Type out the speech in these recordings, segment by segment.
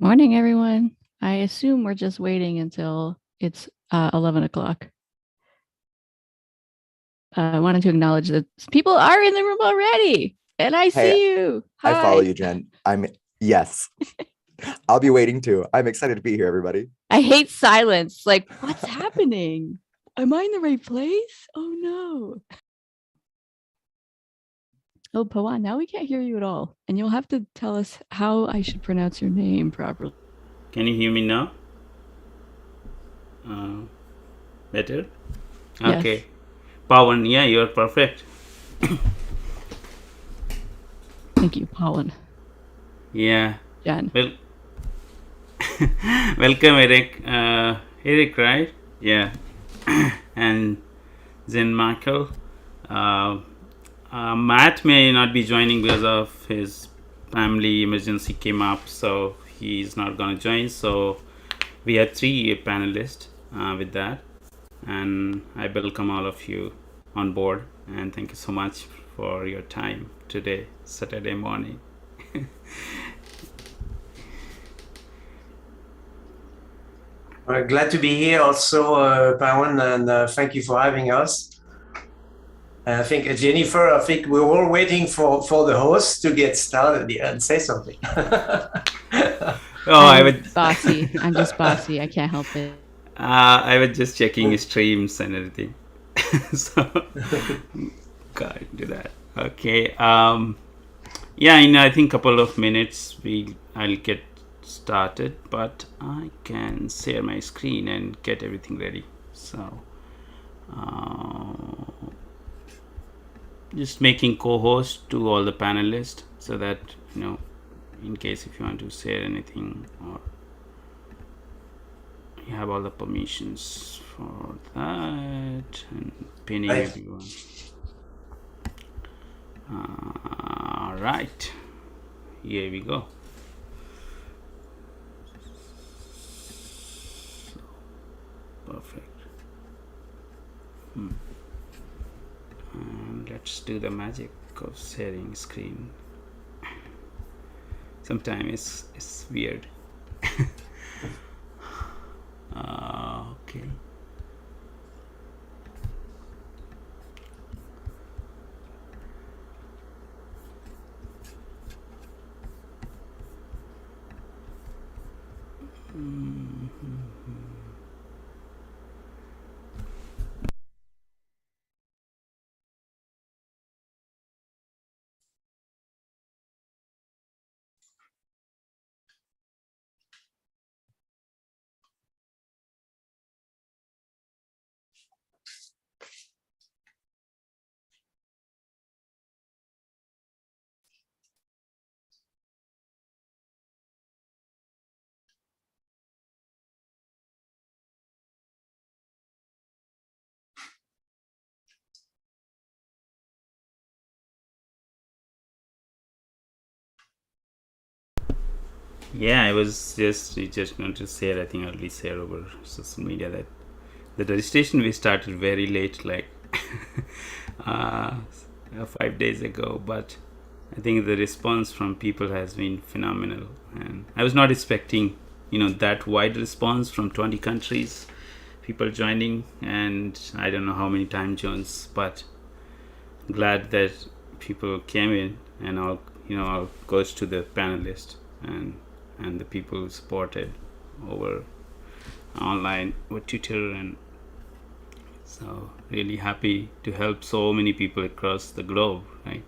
Morning, everyone. I assume we're just waiting until it's 11 o'clock. I wanted to acknowledge that people are in the room already, and I Hey, see you. I follow Hi. you, Jen. Yes, I'll be waiting too. I'm excited to be here, everybody. I hate silence. Like, what's happening? Am I in the right place? Oh, no. Oh, Pawan, now we can't hear you at all. And you'll have to tell us how I should pronounce your name properly. Can you hear me now? Better? Okay. Yes. Pawan, yeah, you're perfect. Thank you, Pawan. Yeah. Jen. Well, welcome, Eric. Eric, right? Yeah. And Zen Michael. Matt may not be joining because of his family emergency came up, so he's not going to join. So we have 3 panelists with that. And I welcome all of you on board, and thank you so much for your time today, Saturday morning. We're glad to be here also, Pawan, and thank you for having us. I think, Jennifer, we're all waiting for the host to get started and say something. I would bossy. I'm just bossy. I can't help it. I was just checking streams and everything. So can't do that. Okay. Yeah, in I think couple of minutes I'll get started, but I can share my screen and get everything ready. So just making co-host to all the panelists so that in case if you want to share anything or you have all the permissions for that, and pinning everyone. All right, here we go. Perfect. And let's do the magic of sharing screen. Sometimes it's weird. Okay. Yeah, I was just going to say, I think I'll be share over social media that the registration we started very late, like 5 days ago, but I think the response from people has been phenomenal, and I was not expecting that wide response from 20 countries, people joining, and I don't know how many time zones, but glad that people came in, and all goes to the panelists and the people who supported over online with Twitter, and so really happy to help so many people across the globe, right?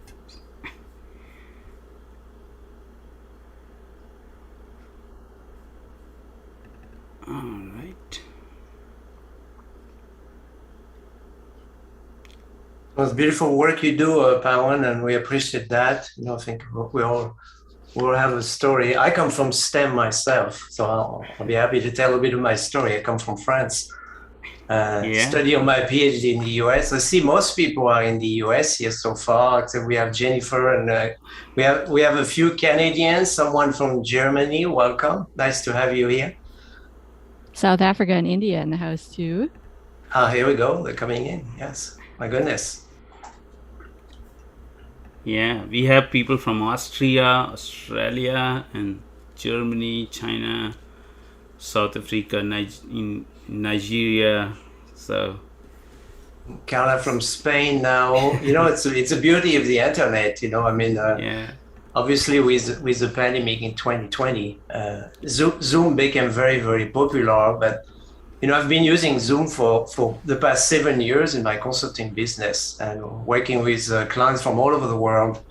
All right. Well, it's beautiful work you do, Pawan, and we appreciate that. I think we all have a story. I come from STEM myself, so I'll be happy to tell a bit of my story. I come from France. Study on my PhD in the US. I see most people are in the US here so far, except we have Jennifer, and we have a few Canadians, someone from Germany. Welcome. Nice to have you here. South Africa and India in the house too. Here we go. They're coming in. Yes. My goodness. Yeah, we have people from Austria, Australia, and Germany, China, South Africa, in Nigeria. So Carla from Spain now. It's a beauty of the internet. yeah, Obviously, with the pandemic in 2020, Zoom became very, very popular. But I've been using Zoom for the past 7 years in my consulting business and working with clients from all over the world.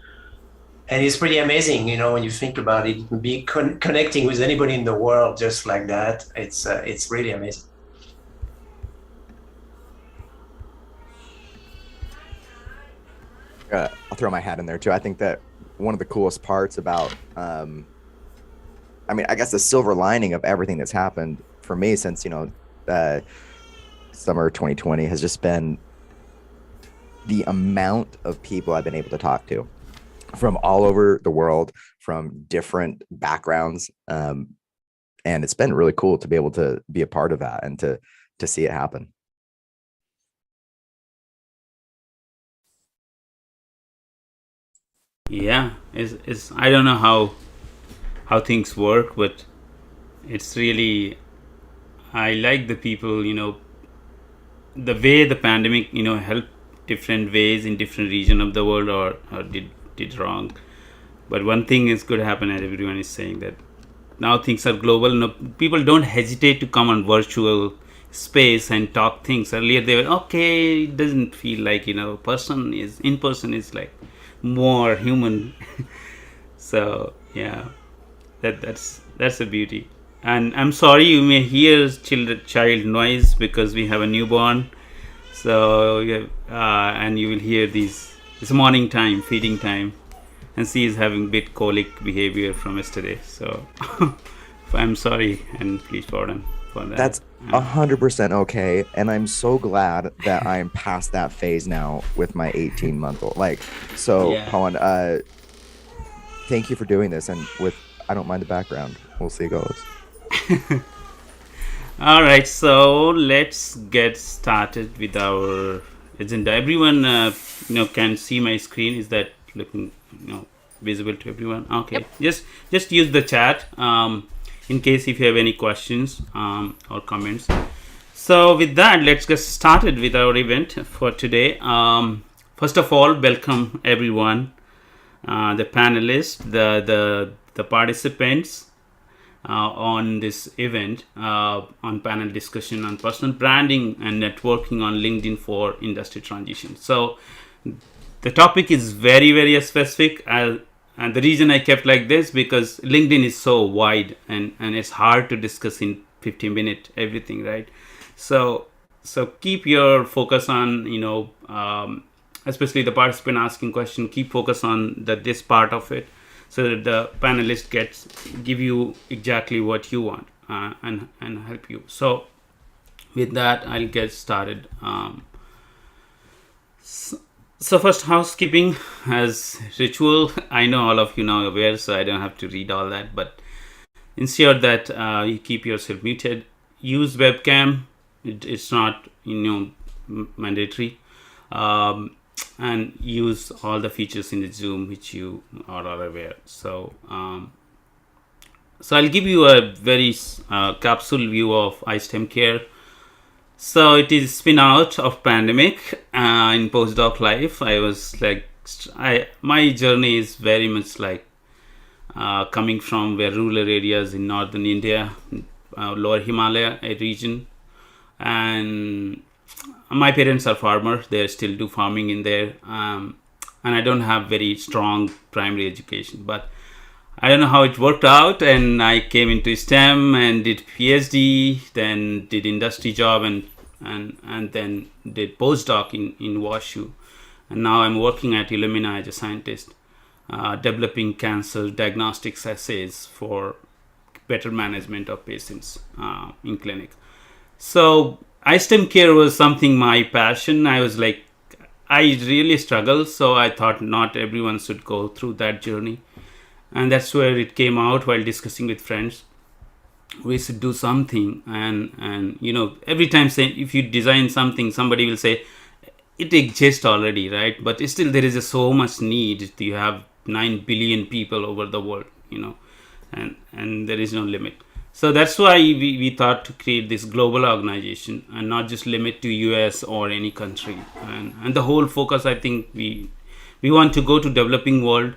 And it's pretty amazing, when you think about it, be connecting with anybody in the world just like that. It's really amazing. I'll throw my hat in there too. I think that one of the coolest parts about, I guess the silver lining of everything that's happened for me since, summer 2020 has just been the amount of people I've been able to talk to from all over the world, from different backgrounds. And it's been really cool to be able to be a part of that and to see it happen. yeah. It's I don't know how things work, but it's really, I like the people, the way the pandemic, helped different ways in different region of the world, or did wrong. But one thing is going to happen, and everyone is saying that now things are global. No, people don't hesitate to come on virtual space and talk things. Earlier they were okay. It doesn't feel like in person is like more human. So yeah, that's a beauty. And I'm sorry you may hear child noise because we have a newborn. So and you will hear it's morning time, feeding time, and she is having bit colic behavior from yesterday. So I'm sorry, and please pardon for that. That's 100% okay, and I'm so glad that I'm past that phase now with my 18-month-old. Yeah. Pawan, thank you for doing this, and I don't mind the background. We'll see how it goes. All right, so let's get started with our agenda. Everyone, can see my screen. Is that looking, visible to everyone? Okay. Yep. Just use the chat in case if you have any questions or comments. So with that, let's get started with our event for today. First of all, welcome everyone, the panelists, the participants. On this event, on panel discussion on personal branding and networking on LinkedIn for industry transition. So the topic is very, very specific, and the reason I kept like this because LinkedIn is so wide and it's hard to discuss in 15 minutes everything, right? So keep your focus on, especially the participant asking question, keep focus on this part of it, so that the panelist give you exactly what you want and help you. So with that, I'll get started. So first, housekeeping as ritual. I know all of you now aware, so I don't have to read all that, but ensure that you keep yourself muted. Use webcam. It's not mandatory. And use all the features in the Zoom which you are aware. So I'll give you a very capsule view of iSTEMCare. So it is spin out of pandemic in postdoc life. I was like, my journey is very much like coming from rural areas in northern India, lower Himalaya region, and my parents are farmers. They still do farming in there, and I don't have very strong primary education, but I don't know how it worked out, and I came into STEM and did Ph.D, then did industry job, and then did postdoc in WashU, and now I'm working at Illumina as a scientist, developing cancer diagnostics assays for better management of patients in clinic. So iSTEMCare was something my passion. I was like, I really struggled, so I thought not everyone should go through that journey, and that's where it came out while discussing with friends. We should do something, and every time saying if you design something, somebody will say it exists already, right? But still there is so much need. You have 9 billion people over the world, and there is no limit. So that's why we thought to create this global organization and not just limit to US or any country. And the whole focus, I think we want to go to developing world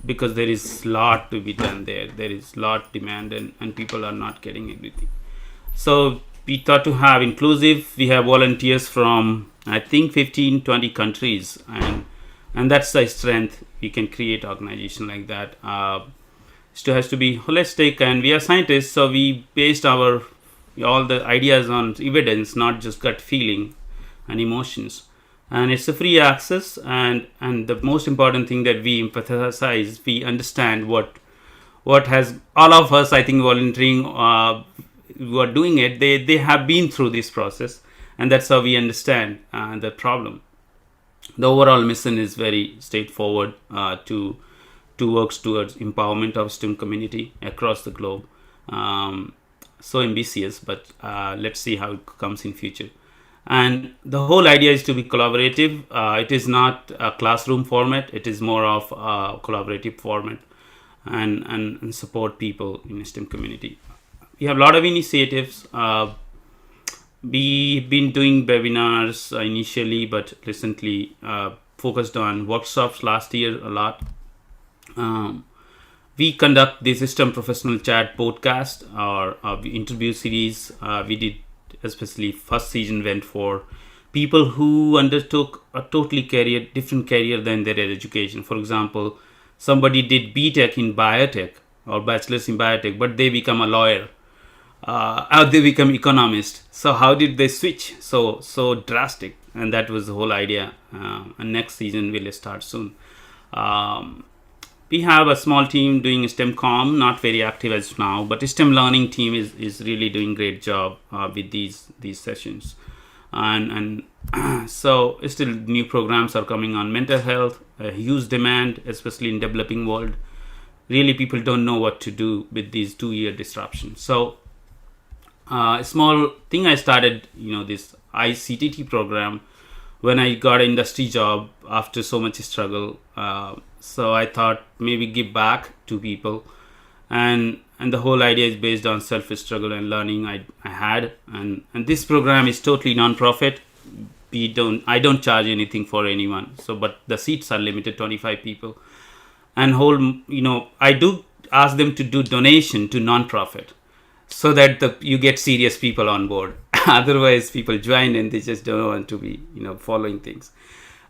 because there is lot to be done there. There is lot demand and people are not getting everything. So we thought to have inclusive. We have volunteers from I think 15-20 countries, and that's the strength. We can create organization like that. It has to be holistic, and we are scientists, so we based all the ideas on evidence, not just gut feeling and emotions. And it's a free access, and the most important thing that we emphasize, we understand what has all of us, I think, volunteering who are doing it, they have been through this process, and that's how we understand the problem. The overall mission is very straightforward, to work towards empowerment of STEM community across the globe. So ambitious, but let's see how it comes in future. And the whole idea is to be collaborative. It is not a classroom format. It is more of a collaborative format, and support people in the STEM community. We have a lot of initiatives. We've been doing webinars initially, but recently focused on workshops last year a lot. We conduct the STEM Professional Chat podcast or interview series. We did, especially first season went for people who undertook a totally different career than their education. For example, somebody did BTech in biotech or bachelor's in biotech, but they become a lawyer. Or they become economist. So how did they switch so drastic? And that was the whole idea. And next season will start soon. We have a small team doing STEMcom, not very active as now, but STEM learning team is really doing great job with these sessions. And so still new programs are coming on mental health, a huge demand, especially in developing world. Really people don't know what to do with these 2-year disruptions. So a small thing I started, this iCTT program when I got an industry job after so much struggle. So I thought maybe give back to people, and the whole idea is based on self-struggle and learning I had, and this program is totally non-profit. I don't charge anything for anyone. So, but the seats are limited, 25 people, and I do ask them to do donation to non-profit, so that you get serious people on board. Otherwise, people join and they just don't want to be, following things.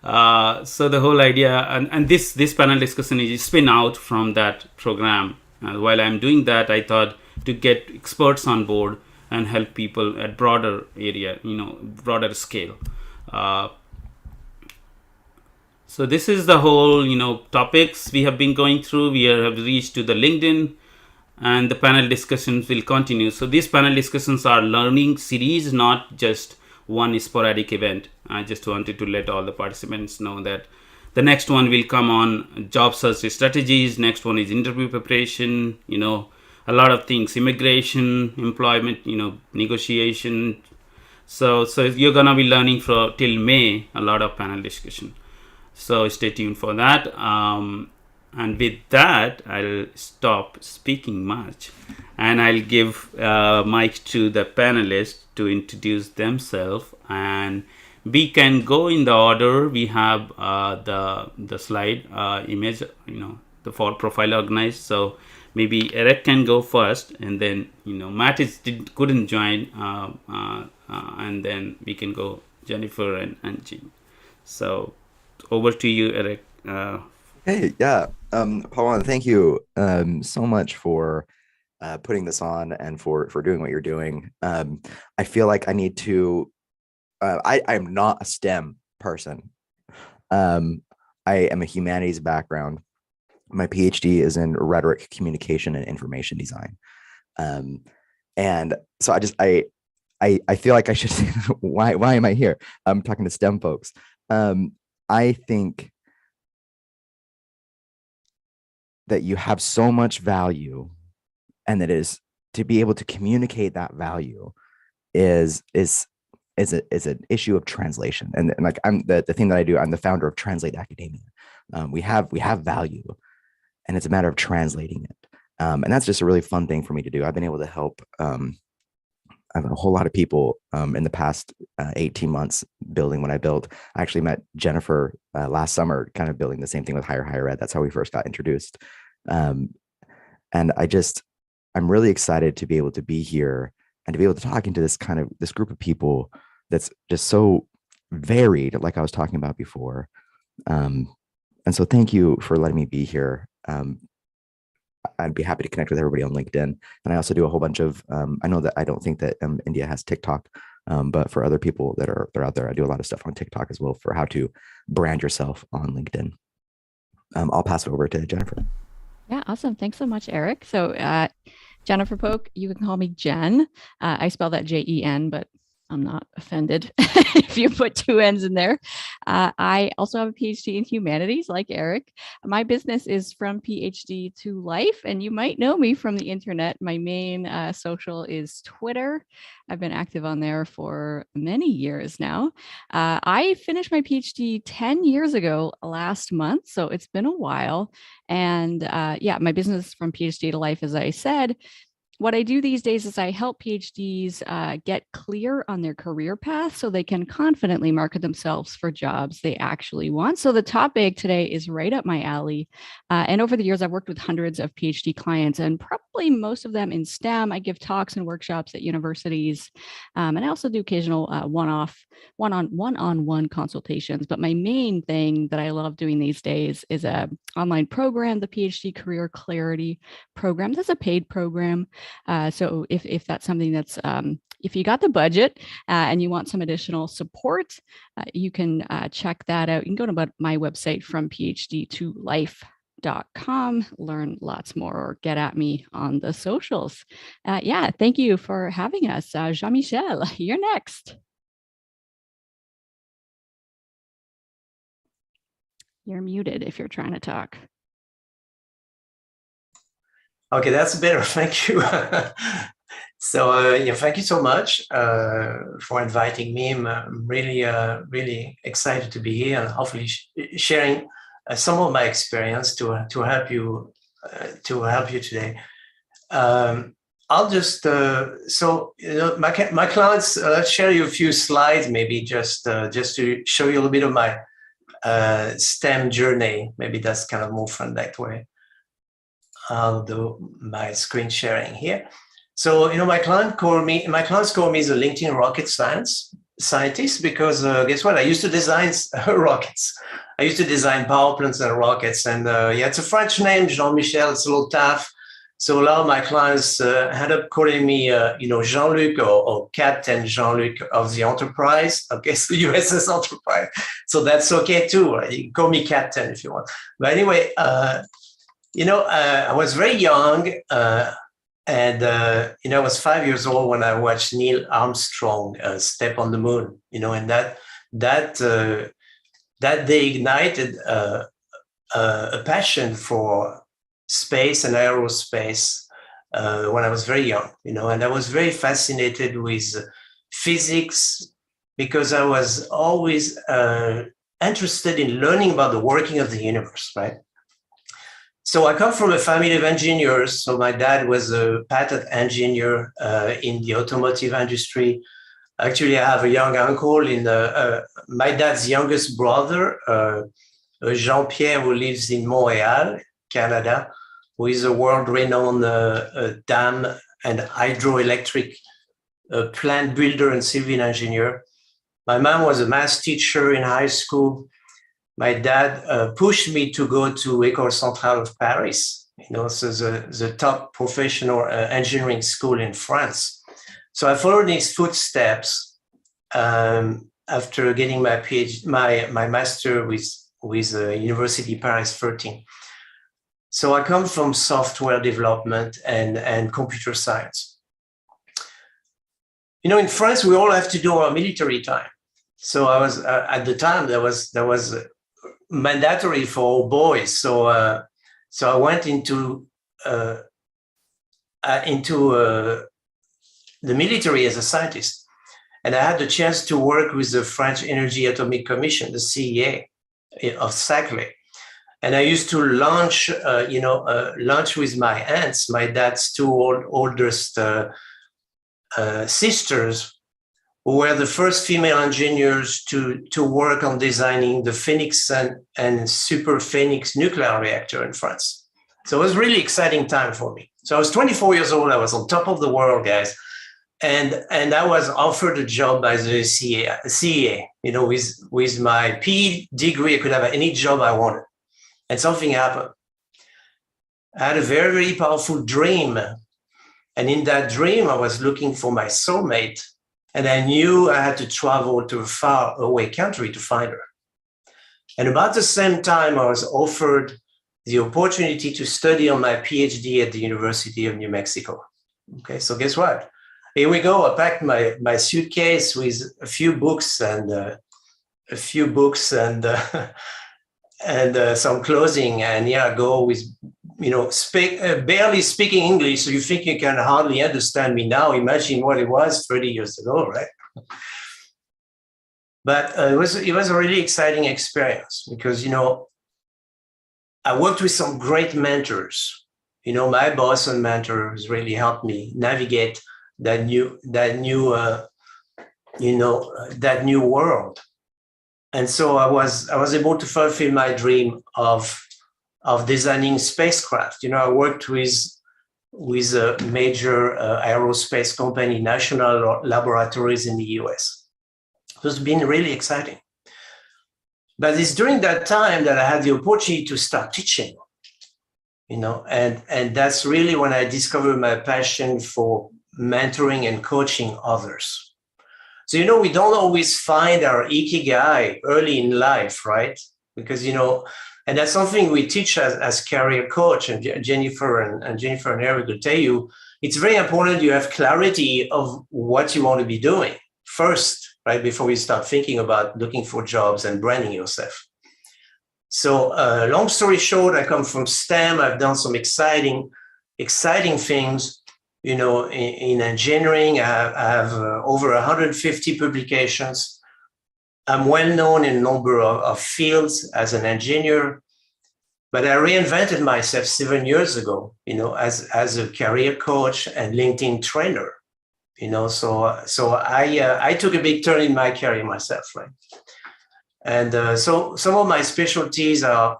So the whole idea, and this panel discussion is spin out from that program. While I'm doing that, I thought to get experts on board and help people at broader area, broader scale. So this is the whole, topics we have been going through. We have reached to the LinkedIn, and the panel discussions will continue. So these panel discussions are learning series, not just one sporadic event. I just wanted to let all the participants know that the next one will come on job search strategies. Next one is interview preparation, a lot of things, immigration, employment, negotiation. So you're gonna be learning till May a lot of panel discussion. So stay tuned for that. And with that, I'll stop speaking much, and I'll give mic to the panelists to introduce themselves. And we can go in the order. We have the slide image, the profile organized. So maybe Eric can go first, and then Matt couldn't join, and then we can go Jennifer and Jean. So over to you, Eric. Hey, yeah. Pawan, thank you so much for putting this on and for doing what you're doing. I feel like I need to, I'm not a STEM person. I am a humanities background. My PhD is in rhetoric, communication, and information design. And so I feel like I should say, why am I here? I'm talking to STEM folks. I think that you have so much value, and that is to be able to communicate that value is an issue of translation. And like I'm the thing that I do, I'm the founder of Translate Academia. We have value, and it's a matter of translating it. And that's just a really fun thing for me to do. I've been able to help a whole lot of people in the past 18 months building what I built. I actually met Jennifer last summer, kind of building the same thing with higher ed. That's how we first got introduced. And I'm really excited to be able to be here and to be able to talk into this group of people that's just so varied, like I was talking about before. And so thank you for letting me be here. I'd be happy to connect with everybody on LinkedIn. And I also do a whole bunch of, I don't think that India has TikTok, but for other people that are out there, I do a lot of stuff on TikTok as well for how to brand yourself on LinkedIn. I'll pass it over to Jennifer. Yeah, awesome. Thanks so much, Eric. So Jennifer Polk, you can call me Jen. I spell that Jen, but I'm not offended if you put 2 N's in there. I also have a PhD in humanities, like Eric. My business is From PhD to Life, and you might know me from the internet. My main social is Twitter. I've been active on there for many years now. I finished my PhD 10 years ago last month, so it's been a while. And yeah, my business From PhD to Life, as I said. What I do these days is I help PhDs get clear on their career path so they can confidently market themselves for jobs they actually want. So the topic today is right up my alley. And over the years, I've worked with hundreds of PhD clients and probably most of them in STEM. I give talks and workshops at universities. And I also do occasional one-on-one consultations. But my main thing that I love doing these days is an online program, the PhD Career Clarity Program. That's a paid program. So if that's something that's, if you got the budget and you want some additional support, you can check that out. You can go to my website, FromPhD2Life.com, learn lots more, or get at me on the socials. Yeah, thank you for having us. Jean-Michel, you're next. You're muted if you're trying to talk. Okay, that's better. Thank you. So yeah, thank you so much for inviting me. I'm really, really excited to be here and hopefully sharing some of my experience to help you today. I'll just so my clients. Let's share you a few slides, maybe just to show you a little bit of my STEM journey. Maybe that's kind of more fun that way. I'll do my screen sharing here. So, my clients call me the LinkedIn rocket scientist because guess what? I used to design rockets. I used to design power plants and rockets. And yeah, it's a French name, Jean-Michel. It's a little tough. So a lot of my clients end up calling me, Jean-Luc or Captain Jean-Luc of the Enterprise. Okay, so USS Enterprise. So that's okay too. Right? You can call me Captain if you want. But anyway, I was very young, and I was 5 years old when I watched Neil Armstrong step on the moon. And that day ignited a passion for space and aerospace when I was very young. And I was very fascinated with physics because I was always interested in learning about the working of the universe, right? So I come from a family of engineers. So my dad was a patent engineer in the automotive industry. Actually, I have a young uncle in my dad's youngest brother, Jean-Pierre, who lives in Montreal, Canada, who is a world-renowned dam and hydroelectric plant builder and civil engineer. My mom was a math teacher in high school. My dad pushed me to go to École Centrale of Paris, so the top professional engineering school in France. So I followed his footsteps after getting my PhD, my master with University Paris 13. So I come from software development and computer science. In France, we all have to do our military time. So I was at the time that was mandatory for all boys. So I went into the military as a scientist, and I had the chance to work with the French Energy Atomic Commission, the CEA of Saclay. And I used to lunch, lunch with my aunts, my dad's two oldest sisters, who were the first female engineers to work on designing the Phoenix and Super Phoenix nuclear reactor in France. So it was a really exciting time for me. So I was 24 years old. I was on top of the world, guys. And I was offered a job by the CEA. With my Ph.D. degree, I could have any job I wanted. And something happened. I had a very, very powerful dream. And in that dream, I was looking for my soulmate. And I knew I had to travel to a far away country to find her. And about the same time, I was offered the opportunity to study on my PhD at the University of New Mexico. Okay, so guess what? Here we go. I packed my suitcase with a few books and some clothing, and here I go with barely speaking English. So you think you can hardly understand me now? Imagine what it was 30 years ago, right? But it was a really exciting experience because I worked with some great mentors. My boss and mentors really helped me navigate that new world. And so I was able to fulfill my dream of designing spacecraft. I worked with a major aerospace company, national laboratories in the US. It has been really exciting. But it's during that time that I had the opportunity to start teaching, and that's really when I discovered my passion for mentoring and coaching others. So, we don't always find our ikigai early in life, right? Because, and that's something we teach as career coach, and Jennifer and Eric will tell you, it's very important you have clarity of what you want to be doing first, right? Before you start thinking about looking for jobs and branding yourself. So long story short, I come from STEM. I've done some exciting things, in engineering. I have over 150 publications. I'm well known in a number of fields as an engineer, but I reinvented myself 7 years ago, as a career coach and LinkedIn trainer. So I took a big turn in my career myself, right? And so some of my specialties are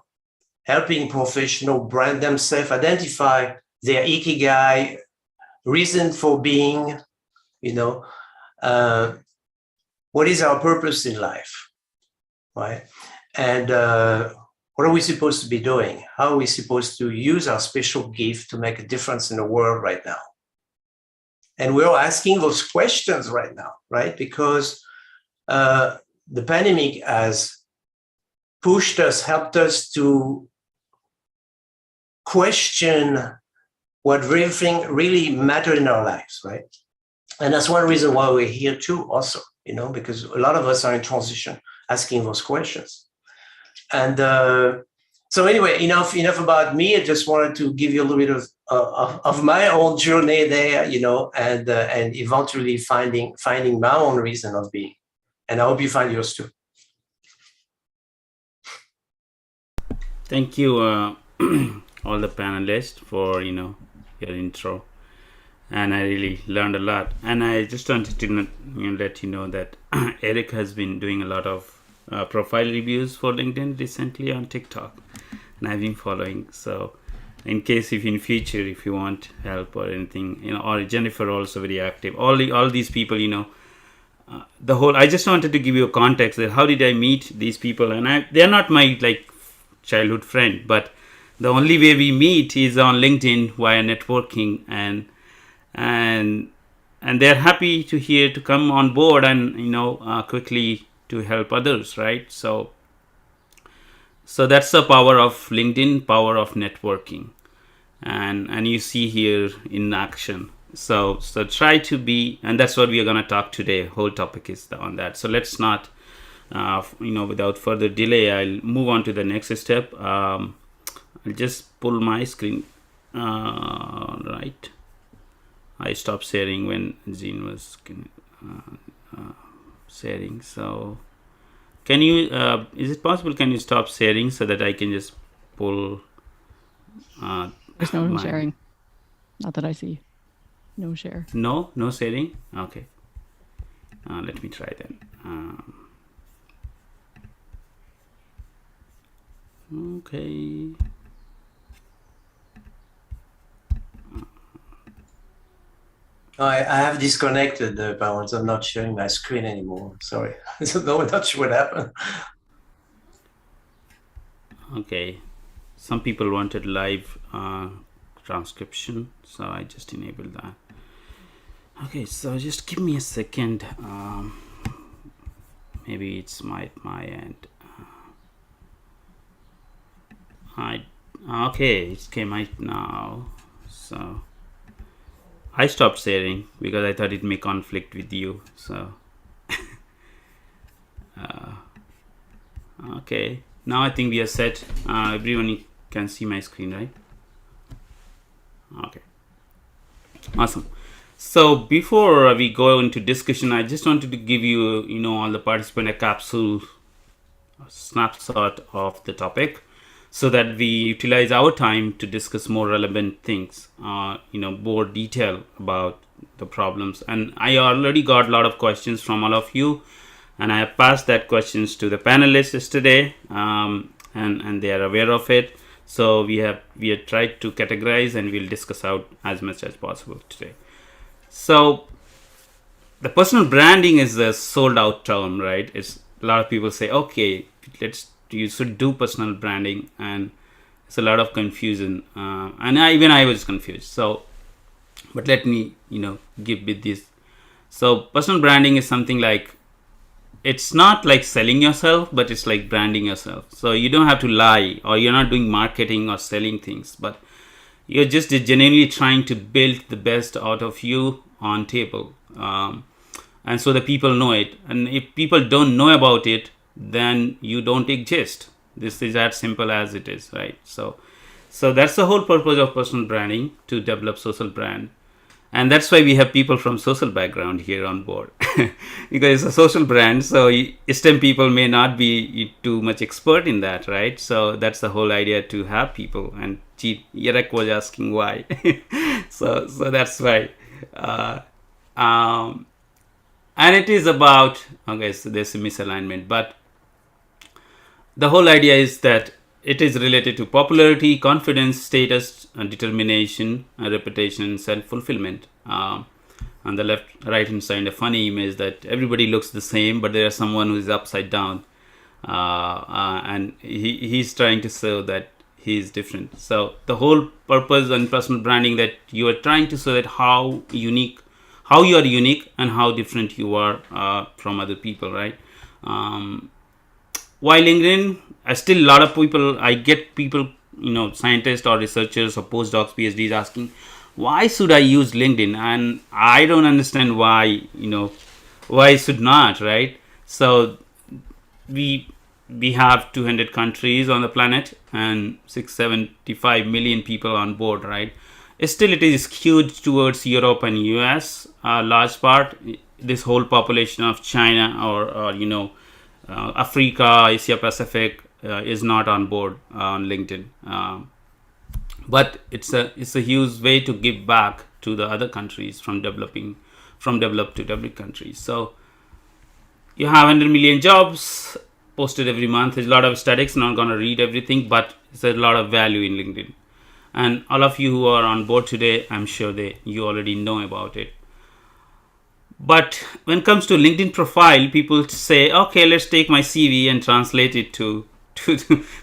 helping professionals brand themselves, identify their ikigai, reason for being, what is our purpose in life, right? And what are we supposed to be doing? How are we supposed to use our special gift to make a difference in the world right now? And we're asking those questions right now, right? Because the pandemic has helped us to question what really matter in our lives, right? And that's one reason why we're here too, also, because a lot of us are in transition, asking those questions. And so anyway, enough about me. I just wanted to give you a little bit of my own journey there, and eventually finding my own reason of being. And I hope you find yours too. Thank you, all the panelists, for your intro, and I really learned a lot. And I just wanted to let you know that Eric has been doing a lot of profile reviews for LinkedIn recently on TikTok, and I've been following. So in case if in future if you want help or anything, or Jennifer also very active, all these people, I just wanted to give you a context that how did I meet these people, and they're not my childhood friend, but the only way we meet is on LinkedIn via networking, and they're happy to come on board and quickly to help others, right? So that's the power of LinkedIn, power of networking, and you see here in action. So try to be, and that's what we are going to talk today. Whole topic is on that. So let's not without further delay, I'll move on to the next step. I'll just pull my screen. Right. I stopped sharing when Jean was sharing. So can you, is it possible, can you stop sharing so that I can just pull. There's no my- sharing. Not that I see. No share. No sharing. Okay. Let me try then. Okay. I have disconnected the Pawan, so I'm not sharing my screen anymore. Sorry. So no, I'm not sure what happened. Okay. Some people wanted live transcription, so I just enabled that. Okay, so just give me a second. Maybe it's my end. Okay, it came out now. So I stopped sharing because I thought it may conflict with you. So okay, now I think we are set. Everyone can see my screen, right? Okay, awesome. So before we go into discussion, I just wanted to give you, all the participant a capsule, a snapshot of the topic, so that we utilize our time to discuss more relevant things, more detail about the problems. And I already got a lot of questions from all of you, and I have passed that questions to the panelists yesterday, and they are aware of it. So we have tried to categorize, and we'll discuss out as much as possible today. So the personal branding is a sold out term, right? It's a lot of people say, okay, you should do personal branding, and it's a lot of confusion. And I was confused. So, but let me, give with this. So personal branding is something like, it's not like selling yourself, but it's like branding yourself. So you don't have to lie, or you're not doing marketing or selling things, but you're just genuinely trying to build the best out of you on table. And so the people know it. And if people don't know about it, then you don't exist. This is as simple as it is, right? So that's the whole purpose of personal branding, to develop social brand. And that's why we have people from social background here on board, because it's a social brand. So STEM people may not be too much expert in that, right? So that's the whole idea, to have people. And Yerek was asking why. so that's why. And it is about, okay, so there's a misalignment, but the whole idea is that it is related to popularity, confidence, status, and determination, and reputation, and self-fulfillment. On the right hand side, a funny image that everybody looks the same, but there is someone who is upside down, and he's trying to show that he is different. So the whole purpose on personal branding, that you are trying to show that how you are unique and how different you are from other people, right? While LinkedIn, still a lot of people, I get people, scientists or researchers or postdocs, PhDs asking, why should I use LinkedIn? And I don't understand why, why should not, right? So we have 200 countries on the planet and 675 million people on board, right? Still, it is skewed towards Europe and US, large part. This whole population of China or Africa, Asia Pacific is not on board on LinkedIn. But it's a huge way to give back to the other countries, from developed to developed countries. So you have 100 million jobs posted every month. There's a lot of statistics, not going to read everything, but there's a lot of value in LinkedIn. And all of you who are on board today, I'm sure you already know about it. But when it comes to LinkedIn profile, people say, okay, let's take my CV and translate it to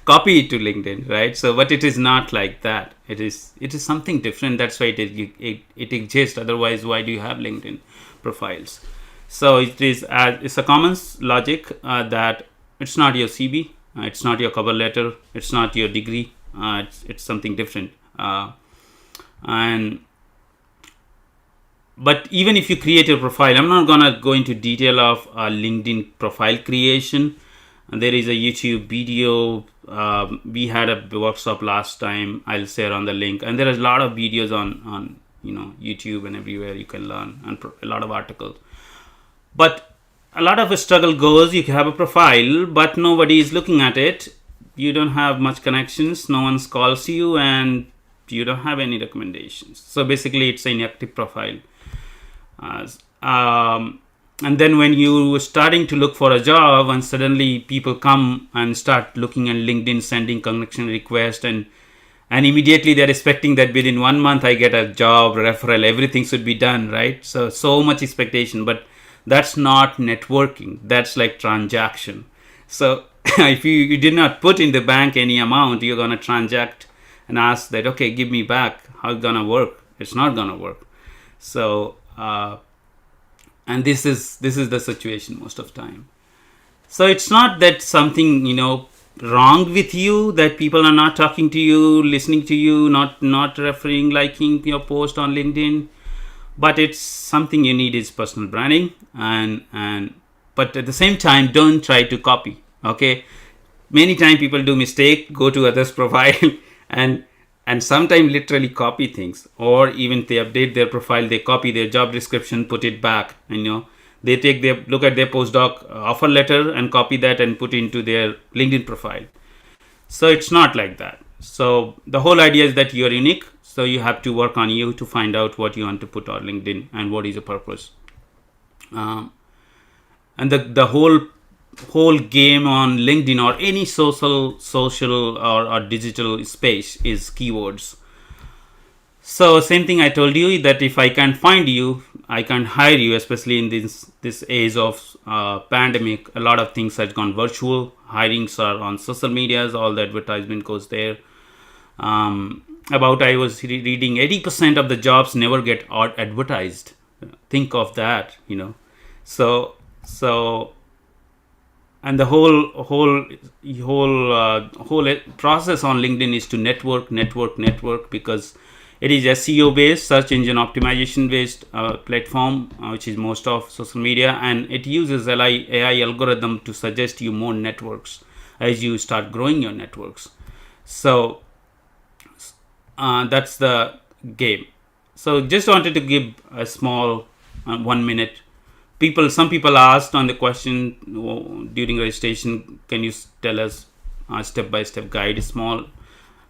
copy it to LinkedIn, right? So, but it is not like that. It is something different. That's why it exists. Otherwise, why do you have LinkedIn profiles? So it's a common logic that it's not your CV, it's not your cover letter, it's not your degree. It's something different. But even if you create a profile, I'm not going to go into detail of LinkedIn profile creation. There is a YouTube video. We had a workshop last time. I'll share on the link. And there is a lot of videos on YouTube and everywhere you can learn, and a lot of articles. But a lot of a struggle goes, you have a profile, but nobody is looking at it. you don't have much connections, no one calls you, and you don't have any recommendations. So basically it's an inactive profile. And then when you starting to look for a job, and suddenly people come and start looking at LinkedIn, sending connection request, and immediately they're expecting that within 1 month I get a job, referral, everything should be done, right? So much expectation, but that's not networking. That's like transaction. So if you did not put in the bank any amount, you're going to transact and ask that, okay, give me back. How it's going to work? It's not going to work. So, and this is the situation most of the time. So it's not that something, wrong with you, that people are not talking to you, listening to you, not referring, liking your post on LinkedIn, but it's something you need is personal branding, but at the same time, don't try to copy. Okay, many times people do mistake, go to others' profile and sometimes literally copy things, or even they update their profile, they copy their job description, put it back, they look at their postdoc offer letter and copy that and put into their LinkedIn profile. So it's not like that. So the whole idea is that you're unique. So you have to work on you to find out what you want to put on LinkedIn and what is your purpose. And the whole game on LinkedIn or any social or digital space is keywords. So same thing I told you, that if I can't find you, I can't hire you, especially in this age of pandemic. A lot of things have gone virtual. Hirings are on social medias. All the advertisement goes there. I was reading 80% of the jobs never get advertised. Think of that, So and the whole process on LinkedIn is to network, because it is SEO based, search engine optimization based platform, which is most of social media, and it uses AI algorithm to suggest you more networks as you start growing your networks. So that's the game. So just wanted to give a small 1 minute. Some people asked on the question during registration, can you tell us a step-by-step guide, small?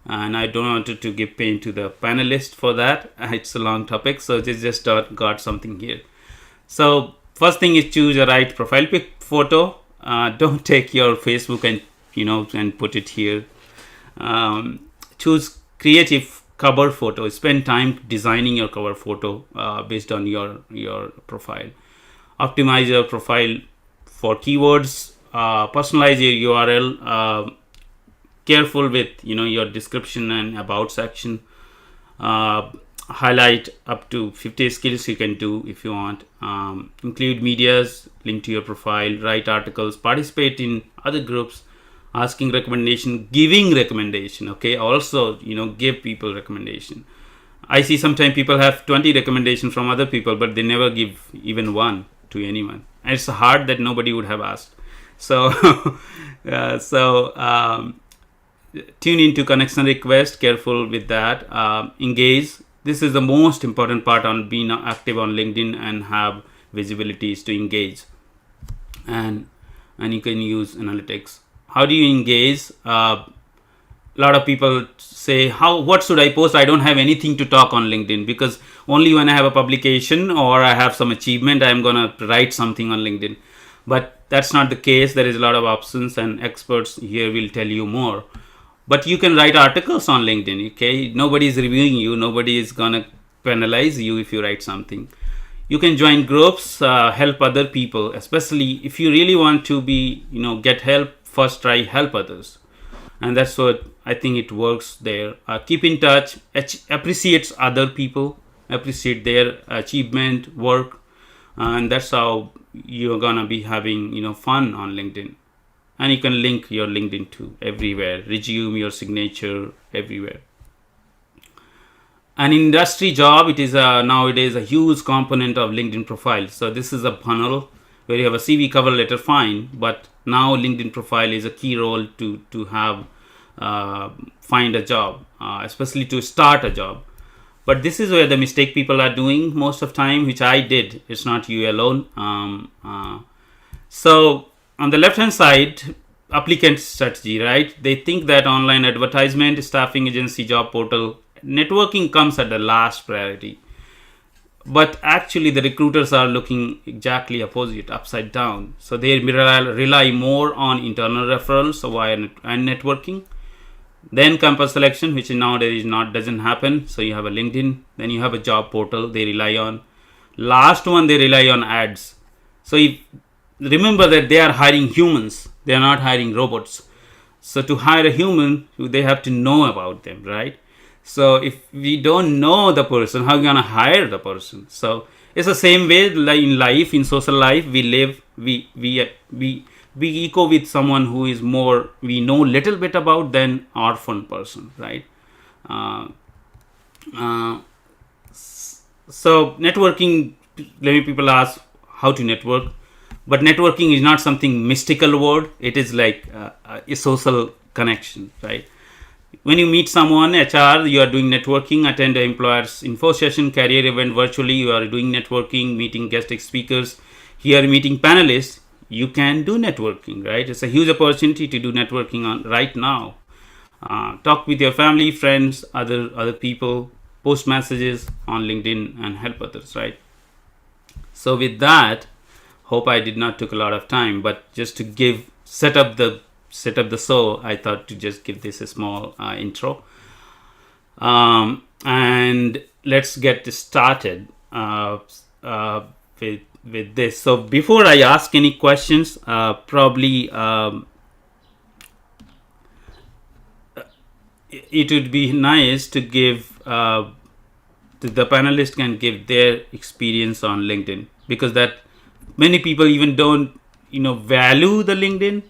And I don't want to give pain to the panelists for that. It's a long topic, so just got something here. So first thing is choose a right profile pic photo. Don't take your Facebook and put it here. Choose creative cover photo. Spend time designing your cover photo based on your profile. Optimize your profile for keywords. Personalize your URL. Careful with your description and about section. Highlight up to 50 skills you can do if you want. Include medias, link to your profile, write articles, participate in other groups, asking recommendation, giving recommendation. Okay, also give people recommendation. I see sometimes people have 20 recommendations from other people, but they never give even one to anyone. And it's hard that nobody would have asked. So tune into connection request. Careful with that. Engage. This is the most important part on being active on LinkedIn and have visibility, is to engage. And you can use analytics. How do you engage? A lot of people say, what should I post? I don't have anything to talk on LinkedIn, because only when I have a publication or I have some achievement, I'm going to write something on LinkedIn. But that's not the case. There is a lot of options, and experts here will tell you more. But you can write articles on LinkedIn. Okay, nobody is reviewing you. Nobody is going to penalize you if you write something. You can join groups, help other people, especially if you really want to be, get help. First, try help others, and that's what I think it works there. Keep in touch, appreciates other people, appreciate their achievement, work, and that's how you're gonna be having fun on LinkedIn. And you can link your LinkedIn to everywhere, resume your signature everywhere. An industry job, it is nowadays a huge component of LinkedIn profile. So this is a funnel where you have a CV, cover letter, fine, but now LinkedIn profile is a key role to have find a job, especially to start a job. But this is where the mistake people are doing most of time, which I did. It's not you alone. So on the left hand side, applicant strategy, right? They think that online advertisement, staffing agency, job portal, networking comes at the last priority. But actually, the recruiters are looking exactly opposite, upside down. So they rely more on internal referrals and networking. Then campus selection, which nowadays doesn't happen. So you have a LinkedIn, then you have a job portal they rely on. Last one, they rely on ads. So remember that they are hiring humans, they are not hiring robots. So to hire a human, they have to know about them, right? So if we don't know the person, how are we gonna hire the person? So it's the same way like in life, in social life, we echo with someone who is more we know little bit about than orphan person, right? Uh, uh, so networking, many people ask how to network, but networking is not something mystical word. It is like a social connection, right? When you meet someone, HR, you are doing networking, attend an employer's info session, career event virtually, you are doing networking, meeting guest speakers, here meeting panelists, you can do networking, right? It's a huge opportunity to do networking on right now. Talk with your family, friends, other people, post messages on LinkedIn and help others, right? So with that, hope I did not took a lot of time, but just to set up the show, I thought to just give this a small intro. And let's get started with this. So before I ask any questions, probably it would be nice to give the panelists can give their experience on LinkedIn, because that many people even don't value the LinkedIn,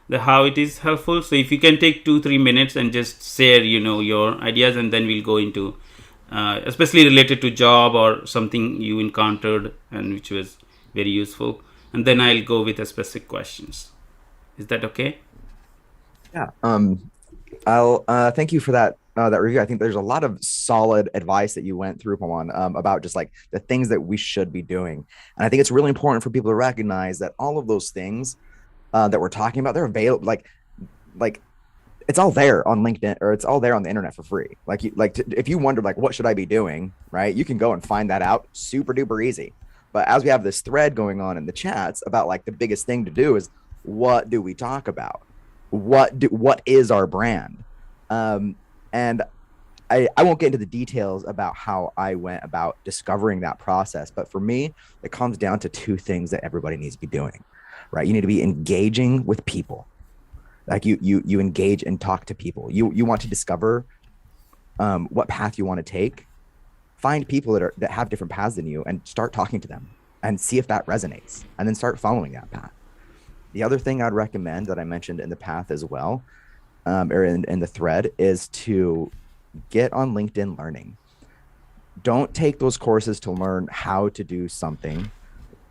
how it is helpful. So if you can take 2-3 minutes and just share your ideas, and then we'll go into especially related to job or something you encountered and which was very useful, and then I'll go with the specific questions. Is that okay? Yeah. I'll thank you for that review. I think there's a lot of solid advice that you went through, Pawan, about just like the things that we should be doing. And I think it's really important for people to recognize that all of those things that we're talking about, they're available. Like it's all there on LinkedIn, or it's all there on the internet for free. If you wonder like what should I be doing, right? You can go and find that out super duper easy. But as we have this thread going on in the chats about like the biggest thing to do is, what do we talk about? What is our brand? And I won't get into the details about how I went about discovering that process, but for me, it comes down to two things that everybody needs to be doing, right? You need to be engaging with people. Like you engage and talk to people. You want to discover what path you want to take. Find people that have different paths than you and start talking to them and see if that resonates, and then start following that path. The other thing I'd recommend that I mentioned in the path as well, or in the thread, is to get on LinkedIn Learning. Don't take those courses to learn how to do something.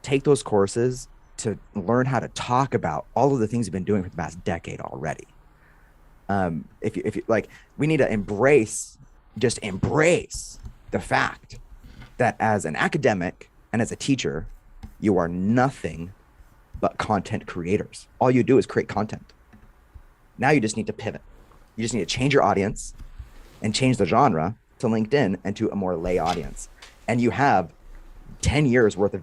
Take those courses to learn how to talk about all of the things you've been doing for the past decade already. If you like, we need to embrace the fact that as an academic and as a teacher, you are nothing but content creators. All you do is create content. Now you just need to pivot. You just need to change your audience and change the genre to LinkedIn and to a more lay audience. And you have 10 years worth of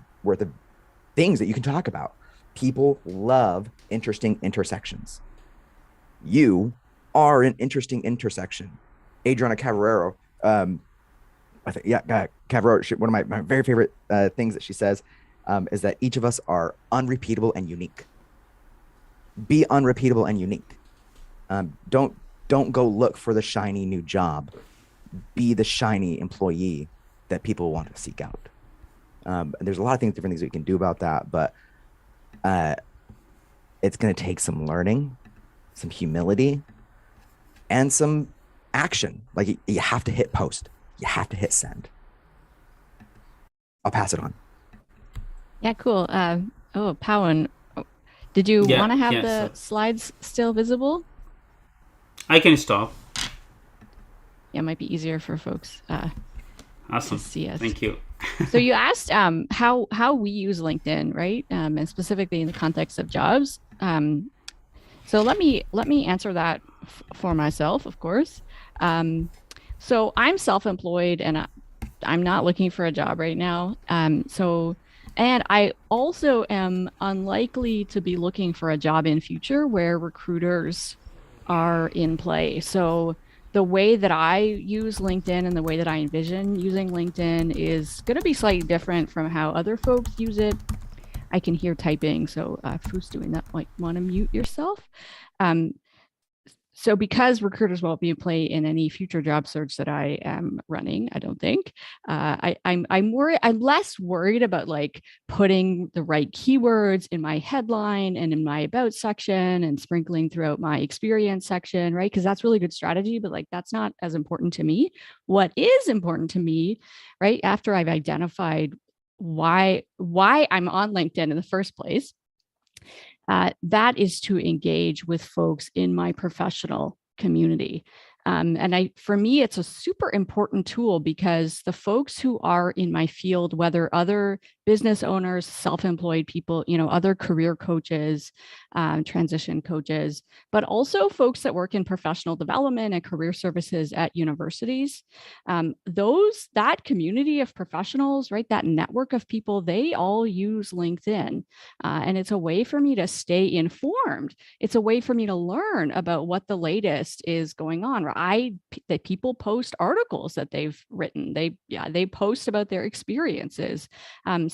things that you can talk about. People love interesting intersections. You are an interesting intersection. Adriana Cavarero, Cavarero, one of my very favorite things that she says is that each of us are unrepeatable and unique. Be unrepeatable and unique. Don't go look for the shiny new job. Be the shiny employee that people want to seek out. And there's a lot of different things we can do about that, but it's going to take some learning, some humility, and some action. Like you have to hit post. You have to hit send. I'll pass it on. Yeah, cool. Pawan, did you want to have the slides still visible? I can stop. Yeah, it might be easier for folks awesome. to see us. Thank you. So you asked how we use LinkedIn, right? And specifically in the context of jobs. So let me answer that for myself, of course. So I'm self-employed and I'm not looking for a job right now. And I also am unlikely to be looking for a job in future where recruiters are in play. So the way that I use LinkedIn and the way that I envision using LinkedIn is going to be slightly different from how other folks use it. I can hear typing, so who's doing that might want to mute yourself. Um, so because recruiters won't be in play in any future job search that I am running, I don't think. I'm worried. I'm less worried about like putting the right keywords in my headline and in my about section and sprinkling throughout my experience section, right? Because that's really good strategy, but like that's not as important to me. What is important to me, right? After I've identified why I'm on LinkedIn in the first place, that is to engage with folks in my professional community. And for me, it's a super important tool because the folks who are in my field, whether other business owners, self-employed people, other career coaches, transition coaches, but also folks that work in professional development and career services at universities, that community of professionals, right, that network of people, they all use LinkedIn. And it's a way for me to stay informed. It's a way for me to learn about what the latest is going on. That people post articles that they've written. They post about their experiences.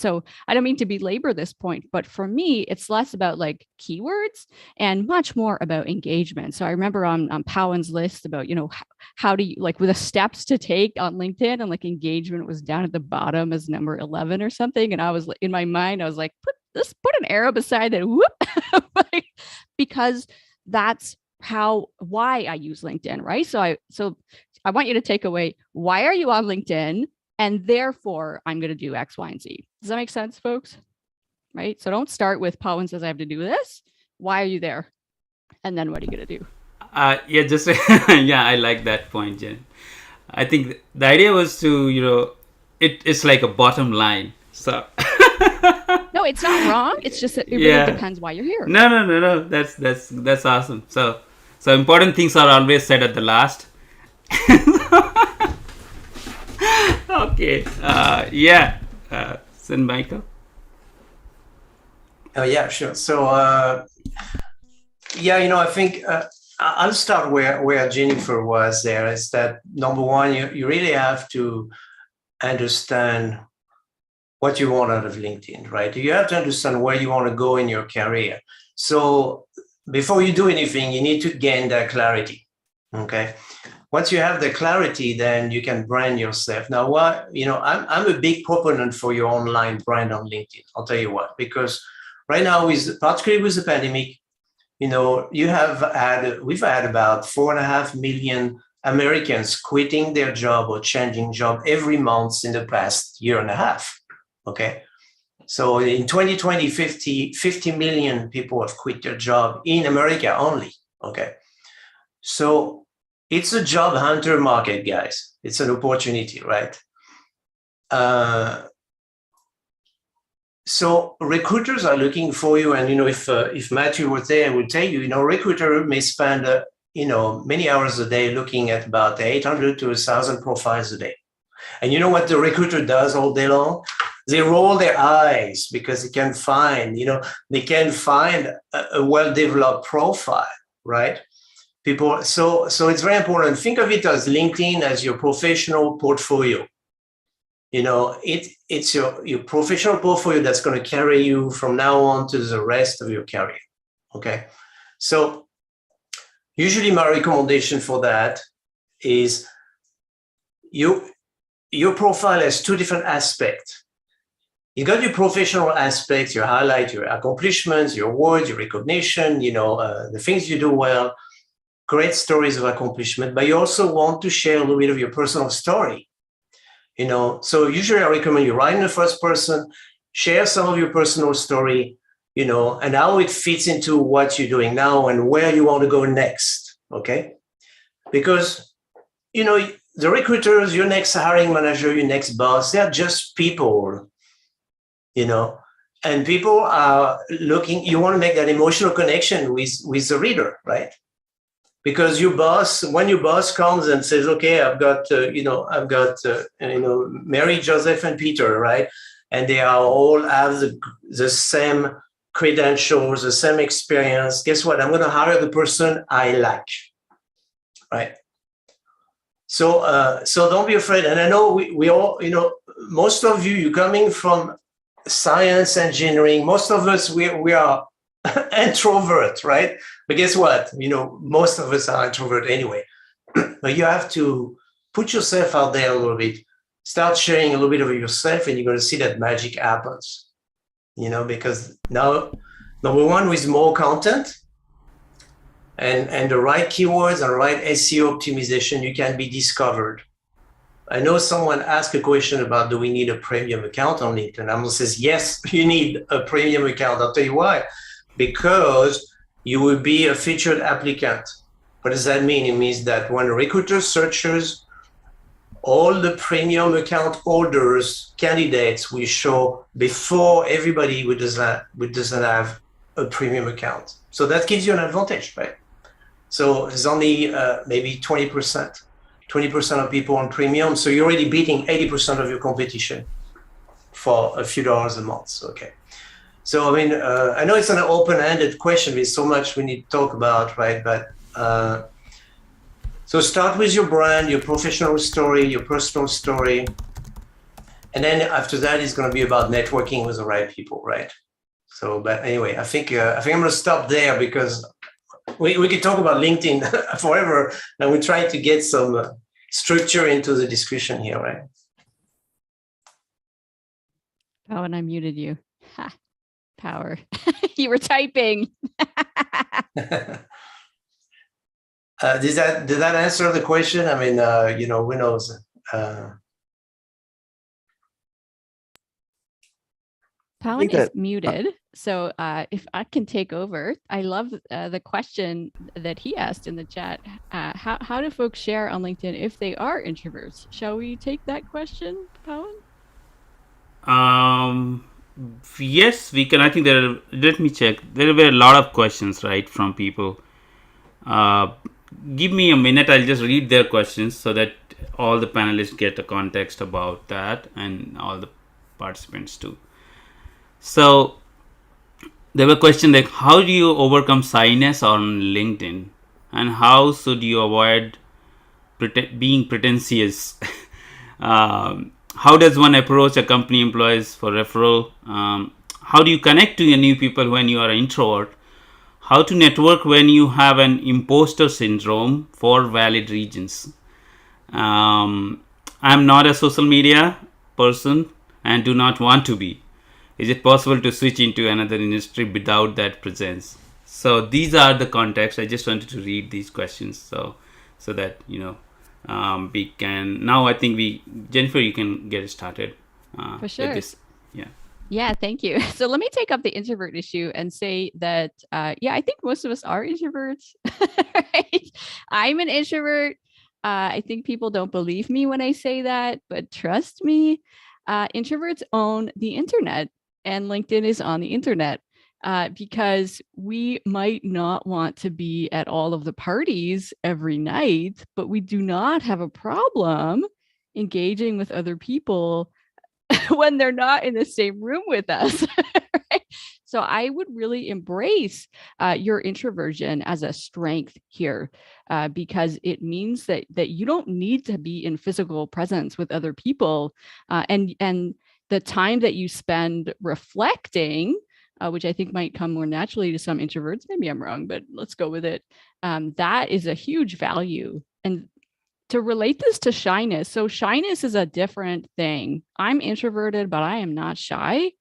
So I don't mean to belabor this point, but for me, it's less about like keywords and much more about engagement. So I remember on Pawan's list about, how do you like with the steps to take on LinkedIn, and like engagement was down at the bottom as number 11 or something. And I was in my mind, I was like, put an arrow beside it, whoop, because that's why I use LinkedIn, right? So I want you to take away, why are you on LinkedIn? And therefore I'm going to do X, Y, and Z. Does that make sense, folks? Right? So don't start with Pawan says I have to do this. Why are you there? And then what are you going to do? Yeah, I like that point, Jen. I think the idea was to, it's like a bottom line. So no, it's not wrong. It's just that it really depends why you're here. No. That's awesome. So important things are always said at the last. Okay. St. Michael. Oh yeah, sure. So I think I'll start where Jennifer was there. Is that number one, you really have to understand what you want out of LinkedIn, right? You have to understand where you want to go in your career. So before you do anything, you need to gain that clarity. Okay. Once you have the clarity, then you can brand yourself. Now, I'm a big proponent for your online brand on LinkedIn. I'll tell you what, because right now, particularly with the pandemic, we've had about 4.5 million Americans quitting their job or changing job every month in the past year and a half. Okay. So in 2020, 50 million people have quit their job in America only. Okay. So it's a job hunter market, guys. It's an opportunity, right? So recruiters are looking for you. And, if Matthew were there, I would tell you, recruiter may spend, many hours a day looking at about 800 to 1,000 profiles a day. And you know what the recruiter does all day long? They roll their eyes because they can find a well-developed profile, right? People. So it's very important. Think of it as LinkedIn as your professional portfolio. It's your professional portfolio that's going to carry you from now on to the rest of your career. Okay. So usually my recommendation for that is your profile has two different aspects. You got your professional aspects, your highlight, your accomplishments, your awards, your recognition, the things you do well, great stories of accomplishment, but you also want to share a little bit of your personal story. So usually I recommend you write in the first person, share some of your personal story, and how it fits into what you're doing now and where you want to go next. Okay. Because, the recruiters, your next hiring manager, your next boss, they're just people, And people are looking, you want to make that emotional connection with the reader, right? Because when your boss comes and says, okay, I've got Mary, Joseph, and Peter, right? And they are all have the same credentials, the same experience. Guess what? I'm going to hire the person I like, right? So don't be afraid. And I know we all, most of you're coming from science, engineering. Most of us, we are introvert, right? But guess what? Most of us are introvert anyway. But you have to put yourself out there a little bit. Start sharing a little bit of yourself, and you're going to see that magic happens. Because now, number one, with more content and the right keywords and right SEO optimization, you can be discovered. I know someone asked a question about, do we need a premium account on LinkedIn? Amazon says, yes, you need a premium account. I'll tell you why. Because you will be a featured applicant. What does that mean? It means that when a recruiter searches, all the premium account holders, candidates will show before everybody who doesn't have a premium account. So that gives you an advantage, right? So it's only maybe 20% of people on premium. So you're already beating 80% of your competition for a few dollars a month. Okay. So, I know it's an open-ended question. There's so much we need to talk about, right? But so start with your brand, your professional story, your personal story. And then after that, it's going to be about networking with the right people, right? So, but anyway, I think I'm going to stop there because we could talk about LinkedIn forever, and we're trying to get some structure into the discussion here, right? Oh, and I muted you. Ha. Power. You were typing. Did that answer the question? Who knows? Pawan is muted. So if I can take over, I love the question that he asked in the chat. How do folks share on LinkedIn if they are introverts? Shall we take that question, Pawan? Yes, we can. I think let me check. There were a lot of questions, right, from people. Give me a minute. I'll just read their questions so that all the panelists get a context about that, and all the participants too. So there were questions like, how do you overcome shyness on LinkedIn, and how should you avoid being pretentious? How does one approach a company employees for referral? How do you connect to your new people when you are an introvert? How to network when you have an imposter syndrome for valid reasons? I'm not a social media person and do not want to be. Is it possible to switch into another industry without that presence? So these are the contexts. I just wanted to read these questions so that we can now. I think Jennifer, you can get started. For sure. Yeah. Yeah, thank you. So let me take up the introvert issue and say that, I think most of us are introverts, right? I'm an introvert. I think people don't believe me when I say that, but trust me, introverts own the internet, and LinkedIn is on the internet because we might not want to be at all of the parties every night, but we do not have a problem engaging with other people when they're not in the same room with us. Right? So I would really embrace your introversion as a strength here, because it means that you don't need to be in physical presence with other people, and the time that you spend reflecting, which I think might come more naturally to some introverts. Maybe I'm wrong, but let's go with it. That is a huge value. And to relate this to shyness, so shyness is a different thing. I'm introverted, but I am not shy.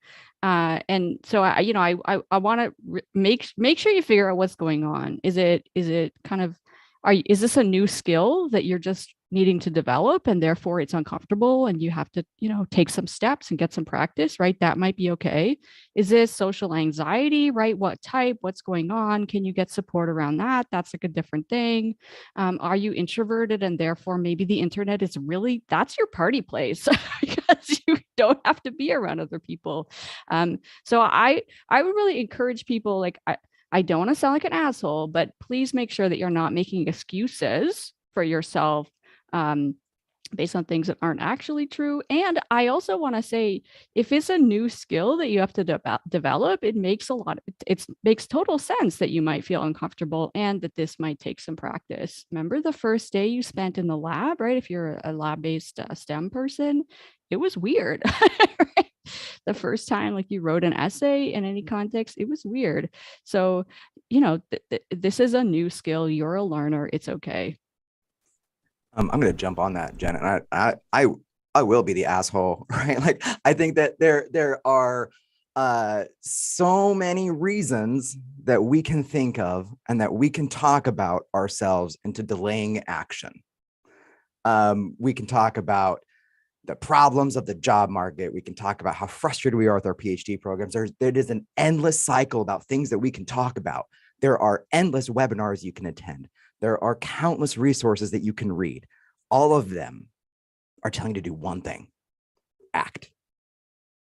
And so I want to make sure you figure out what's going on. Is it kind of, is this a new skill that you're just needing to develop, and therefore it's uncomfortable and you have to, take some steps and get some practice, right? That might be okay. Is this social anxiety, right? What type? What's going on? Can you get support around that? That's like a different thing. Are you introverted and therefore maybe the internet is really, that's your party place because you don't have to be around other people. So I would really encourage people, like, I don't want to sound like an asshole, but please make sure that you're not making excuses for yourself based on things that aren't actually true. And I also want to say, if it's a new skill that you have to develop, it makes it makes total sense that you might feel uncomfortable and that this might take some practice. Remember the first day you spent in the lab, right? If you're a lab-based STEM person, it was weird. Right? The first time, like, you wrote an essay in any context, it was weird. So, this is a new skill. You're a learner. It's okay. I'm going to jump on that, Jen, and I will be the asshole, right? Like, I think that there are so many reasons that we can think of and that we can talk about ourselves into delaying action. We can talk about the problems of the job market. We can talk about how frustrated we are with our PhD programs. There is an endless cycle about things that we can talk about. There are endless webinars you can attend. There are countless resources that you can read. All of them are telling you to do one thing: act,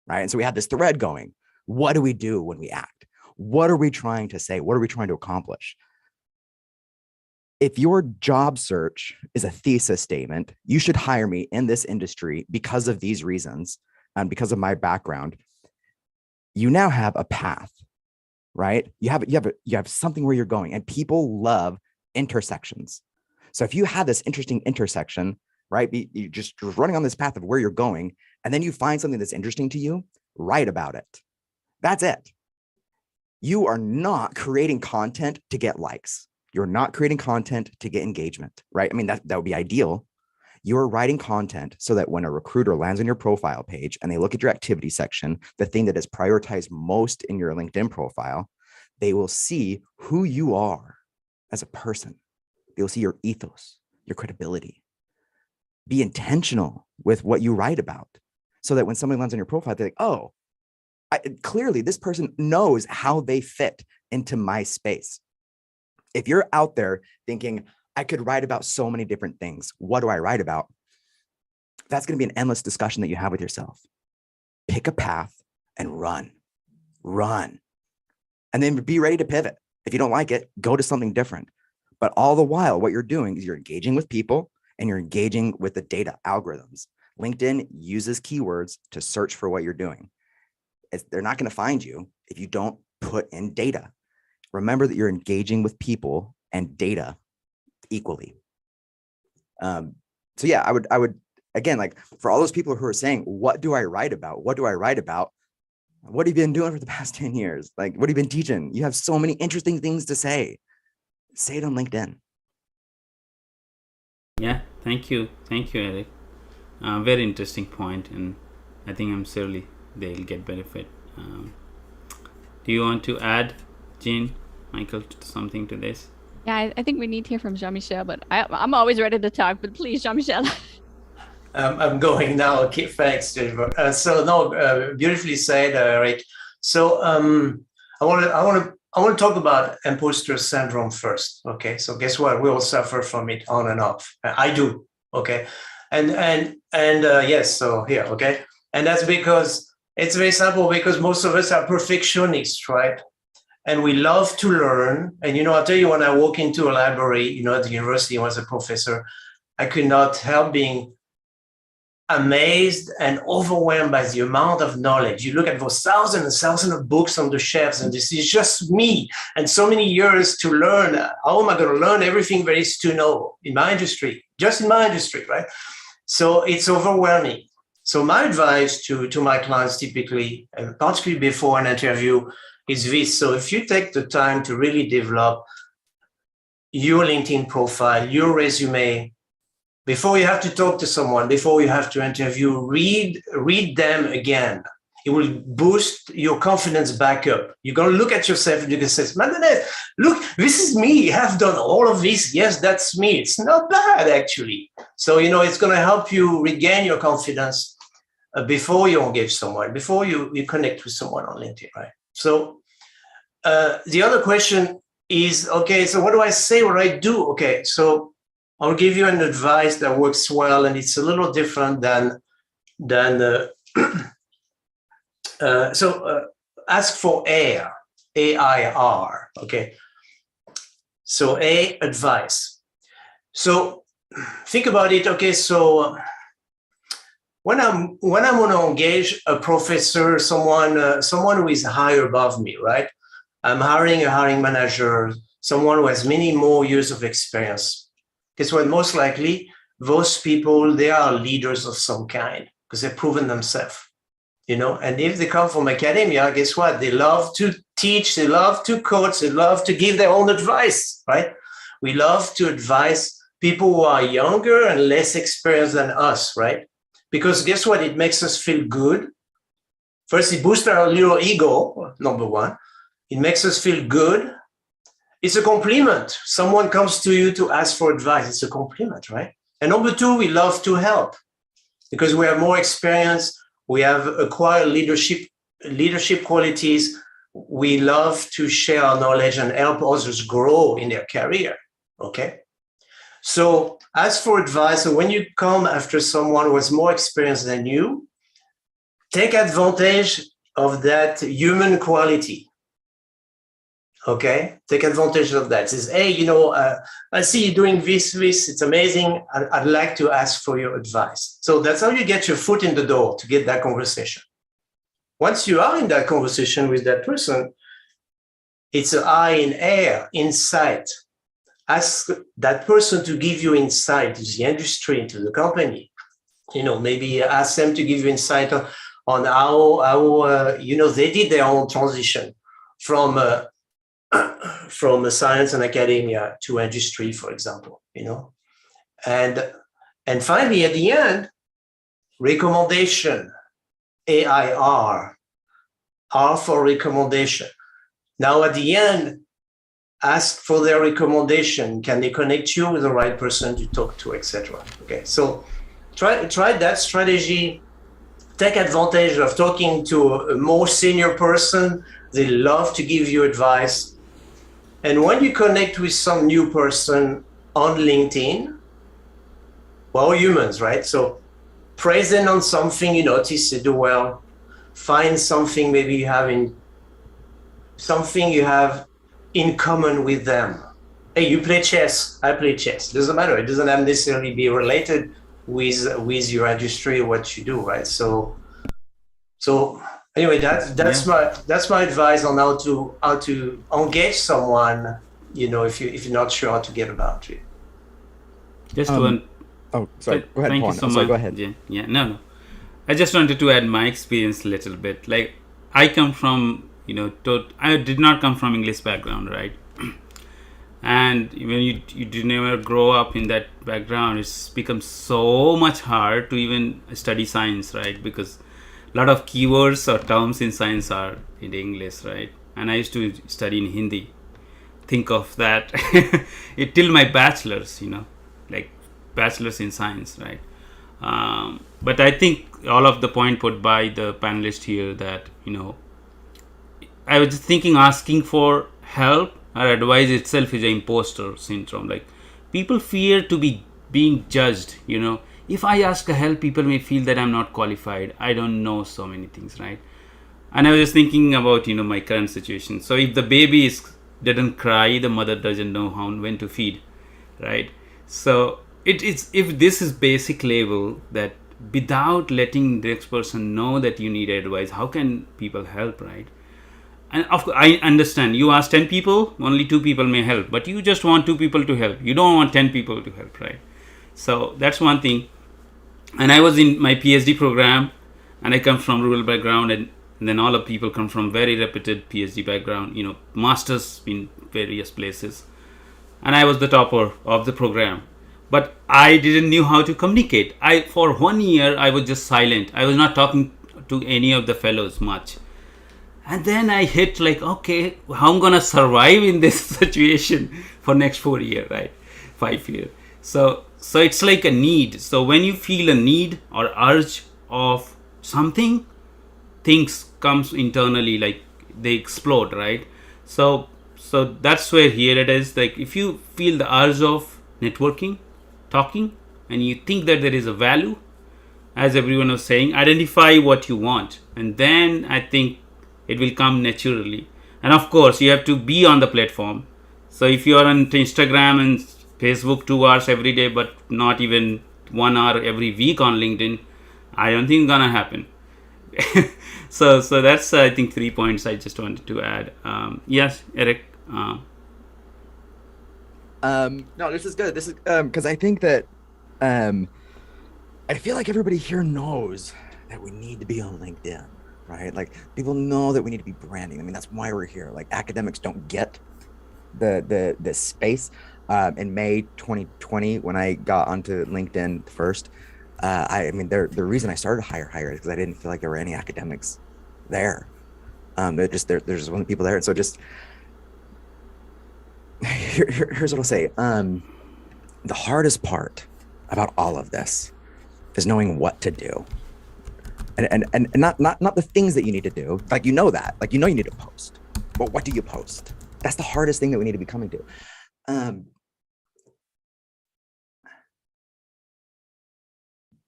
right? And so we have this thread going. What do we do when we act? What are we trying to say? What are we trying to accomplish? If your job search is a thesis statement, you should hire me in this industry because of these reasons and because of my background. You now have a path, right? You have something where you're going, and people love intersections. So if you have this interesting intersection, right, you're just running on this path of where you're going, and then you find something that's interesting to you, write about it. That's it. You are not creating content to get likes. You're not creating content to get engagement, right? I mean, that would be ideal. You're writing content so that when a recruiter lands on your profile page and they look at your activity section, the thing that is prioritized most in your LinkedIn profile, they will see who you are as a person. They'll see your ethos, your credibility. Be intentional with what you write about so that when somebody lands on your profile, they're like, oh, clearly this person knows how they fit into my space. If you're out there thinking, I could write about so many different things, what do I write about? That's going to be an endless discussion that you have with yourself. Pick a path and run. And then be ready to pivot. If you don't like it, go to something different. But all the while, what you're doing is you're engaging with people and you're engaging with the data algorithms. LinkedIn uses keywords to search for what you're doing. They're not going to find you if you don't put in data. Remember that you're engaging with people and data equally. So yeah, I would again, like, for all those people who are saying, what do I write about? What do I write about? What have you been doing for the past 10 years? Like, what have you been teaching? You have so many interesting things to say. Say it on LinkedIn. Yeah, thank you, Eric. Very interesting point, and I think I'm surely they'll get benefit. Do you want to add, Jean, Michael, something to this? Yeah, I think we need to hear from Jean-Michel, but I'm always ready to talk, but please, Jean-Michel. I'm going now. Okay, thanks, Jennifer. Beautifully said, Eric. So I want to talk about imposter syndrome first. Okay, so guess what? We all suffer from it on and off. I do. Okay, and yes. So here, okay, and that's because it's very simple. Because most of us are perfectionists, right? And we love to learn. And I'll tell you, when I walk into a library, at the university, when I was a professor, I could not help being amazed and overwhelmed by the amount of knowledge. You look at those thousands and thousands of books on the shelves, and this is just me and so many years to learn. How am I going to learn everything there is to know in my industry, just in my industry, right? So it's overwhelming. So my advice to my clients typically, and particularly before an interview, is this. So if you take the time to really develop your LinkedIn profile, your resume, before you have to talk to someone, before you have to interview, read them again. It will boost your confidence back up. You're going to look at yourself and you can say, "Madeleine, look, this is me. I've done all of this. Yes, that's me. It's not bad, actually." So, it's going to help you regain your confidence before you engage someone, before you connect with someone on LinkedIn, right? So the other question is, okay, so what do I say, what do I do? Okay, so I'll give you an advice that works well, and it's a little different than ask for AIR, AIR, okay? So advice. So think about it, okay, so when I'm going to engage a professor, someone who is higher above me, right? I'm hiring a hiring manager, someone who has many more years of experience. Guess what? Most likely, those people, they are leaders of some kind because they've proven themselves. And if they come from academia, guess what? They love to teach, they love to coach, they love to give their own advice, right? We love to advise people who are younger and less experienced than us, right? Because guess what? It makes us feel good. First, it boosts our little ego, number one. It makes us feel good. It's a compliment. Someone comes to you to ask for advice. It's a compliment, right? And number two, we love to help because we have more experience. We have acquired leadership qualities. We love to share our knowledge and help others grow in their career, okay? So ask for advice. So when you come after someone who has more experience than you, take advantage of that human quality, okay? Take advantage of that. Says, hey, I see you doing this, it's amazing. I'd like to ask for your advice. So that's how you get your foot in the door to get that conversation. Once you are in that conversation with that person, it's an eye in air, insight. Ask that person to give you insight into the industry, into the company. Maybe ask them to give you insight on how they did their own transition from science and academia to industry, for example, And finally, at the end, recommendation, AIR, R for recommendation. Now, at the end, ask for their recommendation. Can they connect you with the right person to talk to, etc.? Okay, so try that strategy. Take advantage of talking to a more senior person. They love to give you advice. And when you connect with some new person on LinkedIn, we're all humans, right? So praise them on something you notice they do well. Find something maybe you have in common with them. Hey, you play chess, I play chess. Doesn't matter. It doesn't have necessarily be related with your industry or what you do, right? So anyway, that's my advice on how to engage someone, if you're not sure how to get about it. Just one. Oh, sorry. Go ahead. Thank Pawan. you so Sorry, much. go ahead. Yeah. No. I just wanted to add my experience a little bit. Like I come from, I did not come from English background, right? And when you did never grow up in that background, it's become so much hard to even study science, right? Because a lot of keywords or terms in science are in English, right? And I used to study in Hindi. Think of that till my bachelor's, like bachelor's in science, right? But I think all of the point put by the panelist here that, I was just thinking asking for help or advice itself is an imposter syndrome. Like people fear to be being judged, If I ask for help, people may feel that I'm not qualified. I don't know so many things, right? And I was just thinking about, my current situation. So if the baby didn't cry, the mother doesn't know when to feed, right? So it's if this is basic level that without letting the next person know that you need advice, how can people help, right? And of course, I understand you ask 10 people, only 2 people may help, but you just want 2 people to help. You don't want 10 people to help, right? So that's one thing. And I was in my Ph.D. program, and I come from rural background, and then all of people come from very reputed Ph.D. background, masters in various places. And I was the topper of the program. But I didn't know how to communicate. For 1 year, I was just silent. I was not talking to any of the fellows much. And then I hit like, okay, how I'm gonna survive in this situation for next 4 years, right? 5 years. So it's like a need. So when you feel a need or urge of something, things comes internally, like they explode, right? So that's where here it is. Like if you feel the urge of networking, talking, and you think that there is a value, as everyone was saying, identify what you want, and then I think it will come naturally. And of course you have to be on the platform. So if you are on Instagram and Facebook 2 hours every day but not even 1 hour every week on LinkedIn, I don't think it's gonna happen. so that's I think 3 points I just wanted to add. Yes, Eric. No, this is good. This is because I think that I feel like everybody here knows that we need to be on LinkedIn, right? Like people know that we need to be branding. I mean, that's why we're here. Like academics don't get the space. In May 2020, when I got onto LinkedIn first, I mean, the reason I started Hire is because I didn't feel like there were any academics there. There's just one people there, and so just here's what I'll say. The hardest part about all of this is knowing what to do, and not the things that you need to do. Like you know that, like you need to post, but what do you post? That's the hardest thing that we need to be coming to.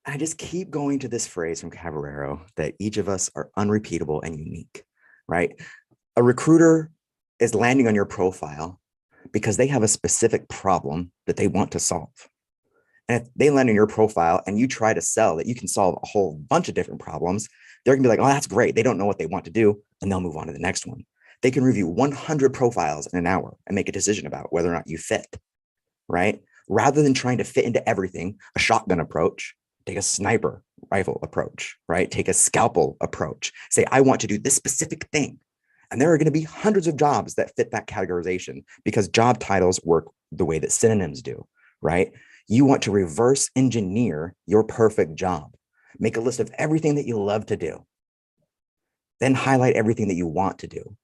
I just keep going to this phrase from Caballero that each of us are unrepeatable and unique, right? A recruiter is landing on your profile because they have a specific problem that they want to solve. And if they land on your profile and you try to sell that you can solve a whole bunch of different problems, they're gonna be like, oh, that's great. They don't know what they want to do, and they'll move on to the next one. They can review 100 profiles in an hour and make a decision about whether or not you fit, right? Rather than trying to fit into everything, a shotgun approach, take a sniper rifle approach, right? Take a scalpel approach. Say, I want to do this specific thing. And there are going to be hundreds of jobs that fit that categorization because job titles work the way that synonyms do, right? You want to reverse engineer your perfect job. Make a list of everything that you love to do. Then highlight everything that you want to do.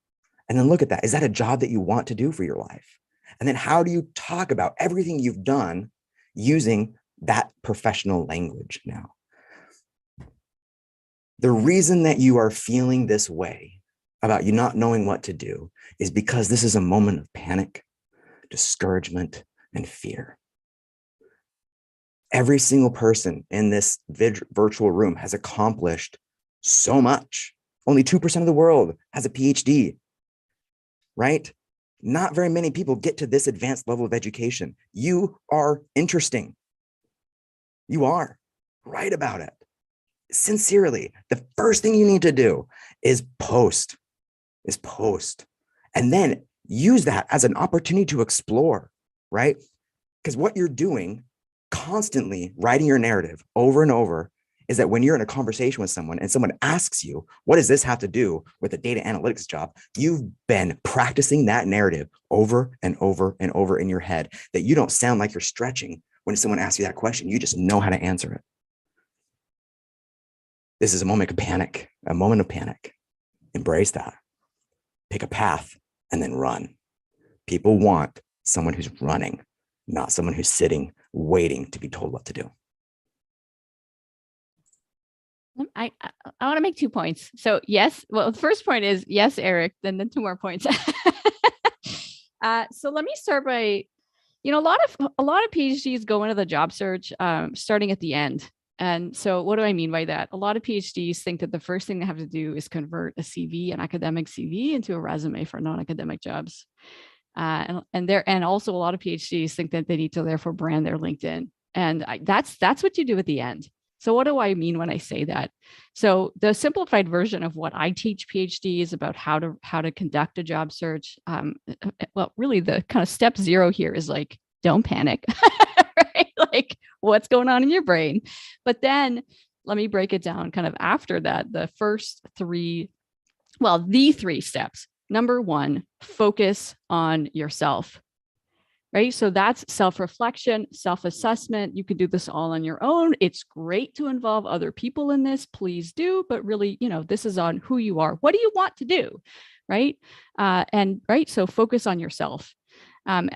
And then look at that. Is that a job that you want to do for your life? And then how do you talk about everything you've done using that professional language now? The reason that you are feeling this way about you not knowing what to do is because this is a moment of panic, discouragement, and fear. Every single person in this virtual room has accomplished so much. Only 2% of the world has a PhD, right? Not very many people get to this advanced level of education. You are interesting. You are. Write about it. Sincerely, the first thing you need to do is post. And then use that as an opportunity to explore, right? Because what you're doing, constantly writing your narrative over and over, is that when you're in a conversation with someone and someone asks you, what does this have to do with a data analytics job? You've been practicing that narrative over and over and over in your head, that you don't sound like you're stretching when someone asks you that question. You just know how to answer it. This is a moment of panic, Embrace that. Pick a path and then run. People want someone who's running, not someone who's sitting, waiting to be told what to do. I want to make 2 points. So yes, well, the first point is yes, Eric, then 2 more points. So let me start by, a lot of PhDs go into the job search starting at the end. And so what do I mean by that? A lot of PhDs think that the first thing they have to do is convert a CV, an academic CV, into a resume for non-academic jobs. And also a lot of PhDs think that they need to therefore brand their LinkedIn. And that's what you do at the end. So what do I mean when I say that? So the simplified version of what I teach PhDs about how to conduct a job search, well, really the kind of step 0 here is like, don't panic, right? Like what's going on in your brain? But then let me break it down kind of after that, the 3 steps. Number 1, focus on yourself, right? So that's self-reflection, self-assessment. You can do this all on your own. It's great to involve other people in this, please do, but really, this is on who you are. What do you want to do, right? So focus on yourself.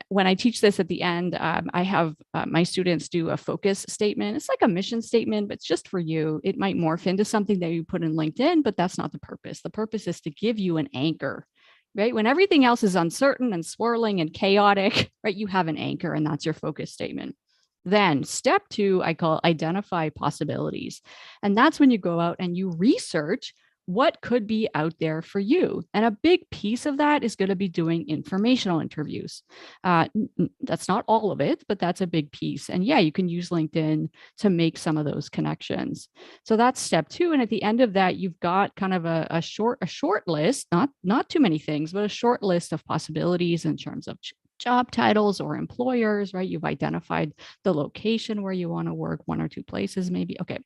When I teach this at the end, I have my students do a focus statement. It's like a mission statement, but it's just for you. It might morph into something that you put in LinkedIn, but that's not the purpose. The purpose is to give you an anchor, right? When everything else is uncertain and swirling and chaotic, right? You have an anchor, and that's your focus statement. Then step 2, I call identify possibilities. And that's when you go out and you research what could be out there for you. And a big piece of that is going to be doing informational interviews. That's not all of it, but that's a big piece. And yeah, you can use LinkedIn to make some of those connections. So that's step 2. And at the end of that, you've got kind of a short list, not too many things, but a short list of possibilities in terms of job titles or employers, right? You've identified the location where you want to work, 1 or 2 places, maybe. Okay.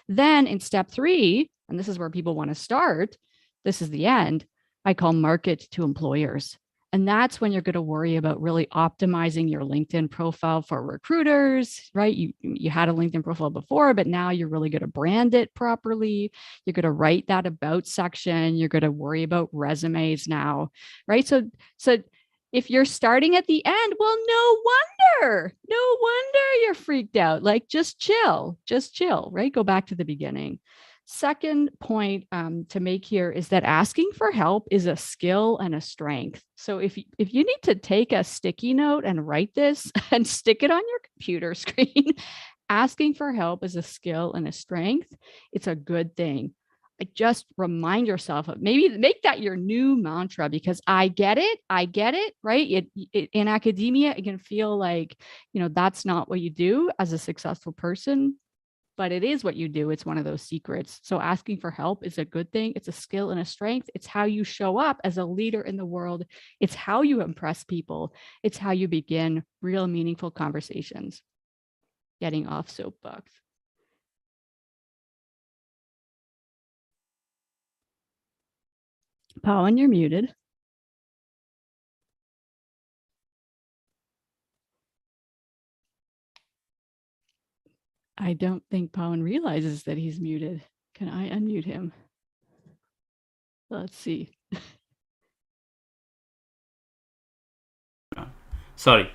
Then in step 3, and this is where people want to start, this is the end, I call market to employers. And that's when you're going to worry about really optimizing your LinkedIn profile for recruiters, right? You had a LinkedIn profile before, but now you're really going to brand it properly. You're going to write that about section. You're going to worry about resumes now, right? So if you're starting at the end, well, no wonder you're freaked out. Like, just chill, right? Go back to the beginning. Second point to make here is that asking for help is a skill and a strength. So if you need to take a sticky note and write this and stick it on your computer screen, asking for help is a skill and a strength. It's a good thing. Just remind yourself of, maybe make that your new mantra, because I get it, right? In academia, it can feel like, that's not what you do as a successful person, but it is what you do. It's one of those secrets. So asking for help is a good thing. It's a skill and a strength. It's how you show up as a leader in the world. It's how you impress people. It's how you begin real meaningful conversations. Getting off soapbox. Pawan, you're muted. I don't think Pawan realizes that he's muted. Can I unmute him? Let's see. Sorry.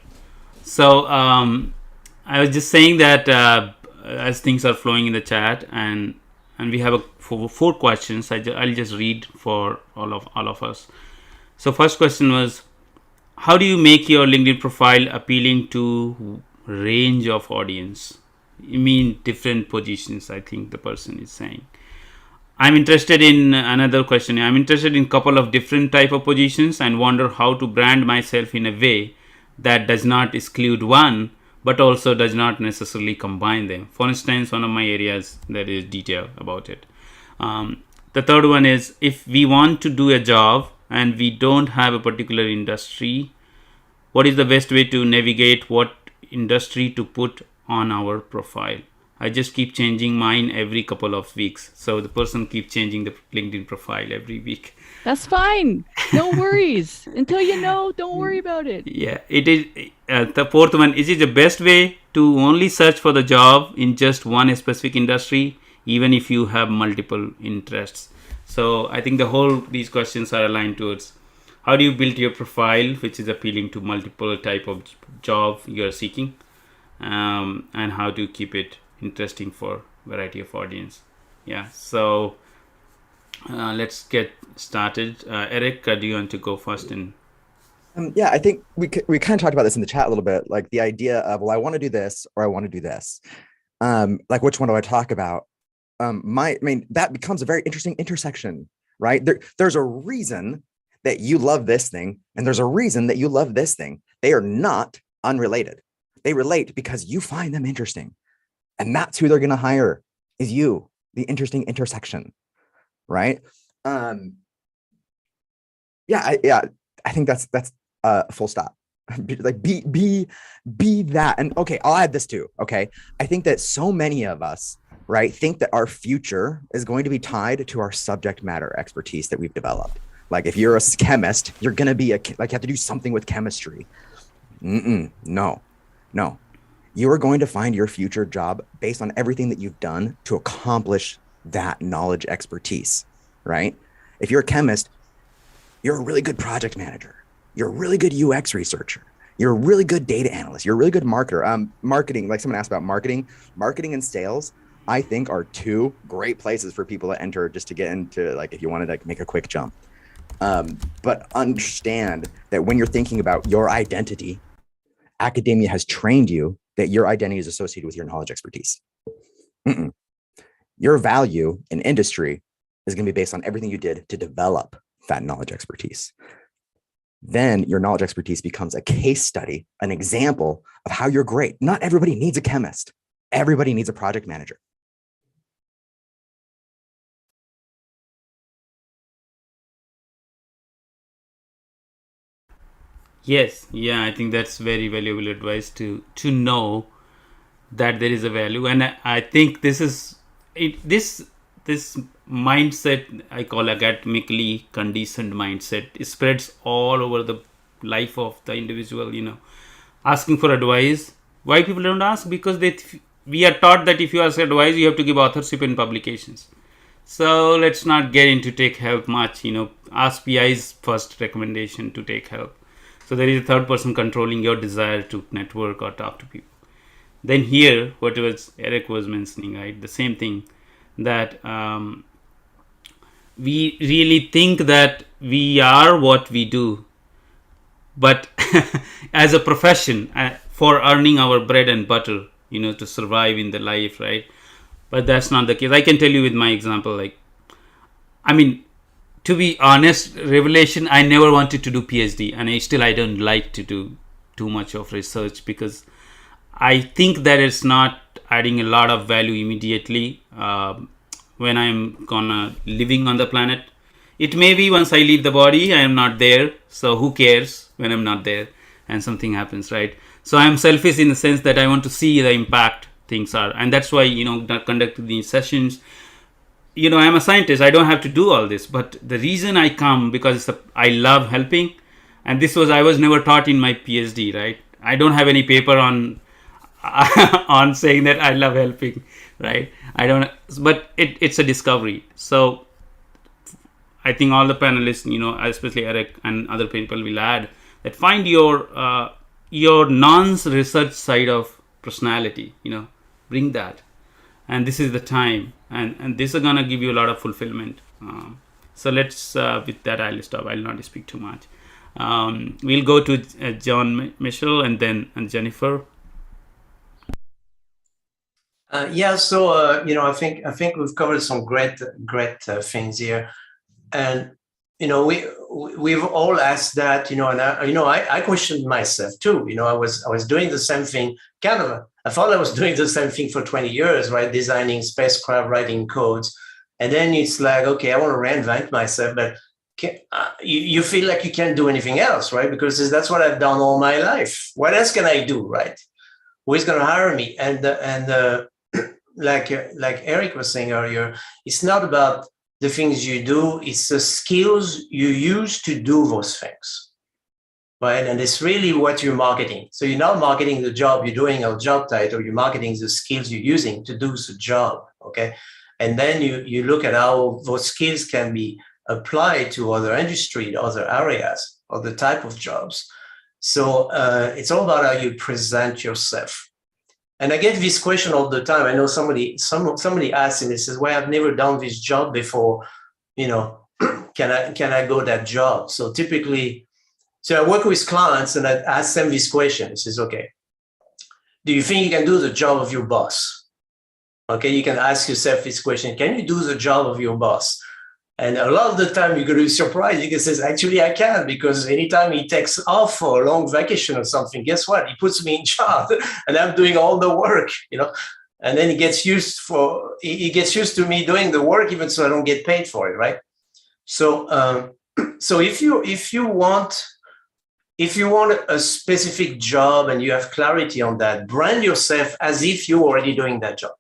So I was just saying that as things are flowing in the chat, and we have four questions. I'll just read for all of us. So first question was, how do you make your LinkedIn profile appealing to range of audience? You mean different positions, I think the person is saying. I'm interested in another question. I'm interested in a couple of different type of positions and wonder how to brand myself in a way that does not exclude one, but also does not necessarily combine them. For instance, one of my areas that is detail about it. The third one is, if we want to do a job and we don't have a particular industry, what is the best way to navigate what industry to put on our profile? I just keep changing mine every couple of weeks. So the person keeps changing the LinkedIn profile every week. That's fine. No worries. Until don't worry about it. Yeah, it is. The fourth one, is it the best way to only search for the job in just one specific industry, even if you have multiple interests? So I think these questions are aligned towards how do you build your profile, which is appealing to multiple type of job you are seeking, and how to keep it interesting for variety of audience. Yeah, so let's get started. Eric, do you want to go first? Yeah, I think we kind of talked about this in the chat a little bit, like the idea of, well, I want to do this or I want to do this. Like, which one do I talk about? That becomes a very interesting intersection, right? There's a reason that you love this thing, and there's a reason that you love this thing. They are not unrelated. They relate because you find them interesting. And that's who they're going to hire, is you, the interesting intersection, right? I think that's full stop. Like be that. And okay, I'll add this too. Okay, I think that so many of us, right, think that our future is going to be tied to our subject matter expertise that we've developed. Like, if you're a chemist, you're going to be you have to do something with chemistry. No, no. You are going to find your future job based on everything that you've done to accomplish that knowledge expertise, right? If you're a chemist, you're a really good project manager. You're a really good UX researcher. You're a really good data analyst. You're a really good marketer. Marketing, like someone asked about marketing and sales, I think are two great places for people to enter just to get into, like, if you wanted to make a quick jump. But understand that when you're thinking about your identity, academia has trained you that your identity is associated with your knowledge expertise. Your value in industry is going to be based on everything you did to develop that knowledge expertise. Then your knowledge expertise becomes a case study, an example of how you're great. Not everybody needs a chemist. Everybody needs a project manager. Yes, yeah, I think that's very valuable advice to know that there is a value, and I think this is this mindset I call academically conditioned mindset. It spreads all over the life of the individual. Asking for advice. Why people don't ask? Because we are taught that if you ask advice, you have to give authorship in publications. So let's not get into take help much. Ask PI's first recommendation to take help. So there is a third person controlling your desire to network or talk to people. Then here, what was Eric was mentioning, right? The same thing, that we really think that we are what we do, but as a profession, for earning our bread and butter, to survive in the life, right? But that's not the case. I can tell you with my example, to be honest, revelation, I never wanted to do PhD, and I don't like to do too much of research, because I think that it's not adding a lot of value immediately when I'm gonna living on the planet. It may be once I leave the body, I am not there, so who cares when I'm not there and something happens, right? So I'm selfish in the sense that I want to see the impact things are, and that's why conducting these sessions. I'm a scientist, I don't have to do all this, but the reason I come, because I love helping, and I was never taught in my PhD, right? I don't have any paper on on saying that I love helping, right? I don't, but it's a discovery. So I think all the panelists, especially Eric and other people, will add that find your non-research side of personality, bring that, and this is the time, and this is gonna give you a lot of fulfillment. So let's with that I'll stop. I'll not speak too much. We'll go to John Mitchell and then Jennifer. So I think we've covered some great things here, and we've all asked that, and I questioned myself too. I was doing the same thing, I thought I was doing the same thing for 20 years, right? Designing spacecraft, writing codes, and then it's like, okay, I want to reinvent myself, but you feel like you can't do anything else, right? Because that's what I've done all my life. What else can I do, right? Who is going to hire me? And like Eric was saying earlier, it's not about the things you do, it's the skills you use to do those things, right? And it's really what you're marketing. So you're not marketing the job you're doing or job title, you're marketing the skills you're using to do the job, okay? And then you look at how those skills can be applied to other industry, other areas, other type of jobs. So it's all about how you present yourself. And I get this question all the time. I know somebody asked me, says, well, I've never done this job before, can I go that job? So typically, I work with clients and I ask them this question. It says, okay, do you think you can do the job of your boss? Okay, you can ask yourself this question, can you do the job of your boss? And a lot of the time you're going to be surprised. You can say, actually, I can, because anytime he takes off for a long vacation or something, guess what? He puts me in charge and I'm doing all the work, and then he gets used to me doing the work, even so I don't get paid for it, right? So, so if you want a specific job and you have clarity on that, brand yourself as if you're already doing that job.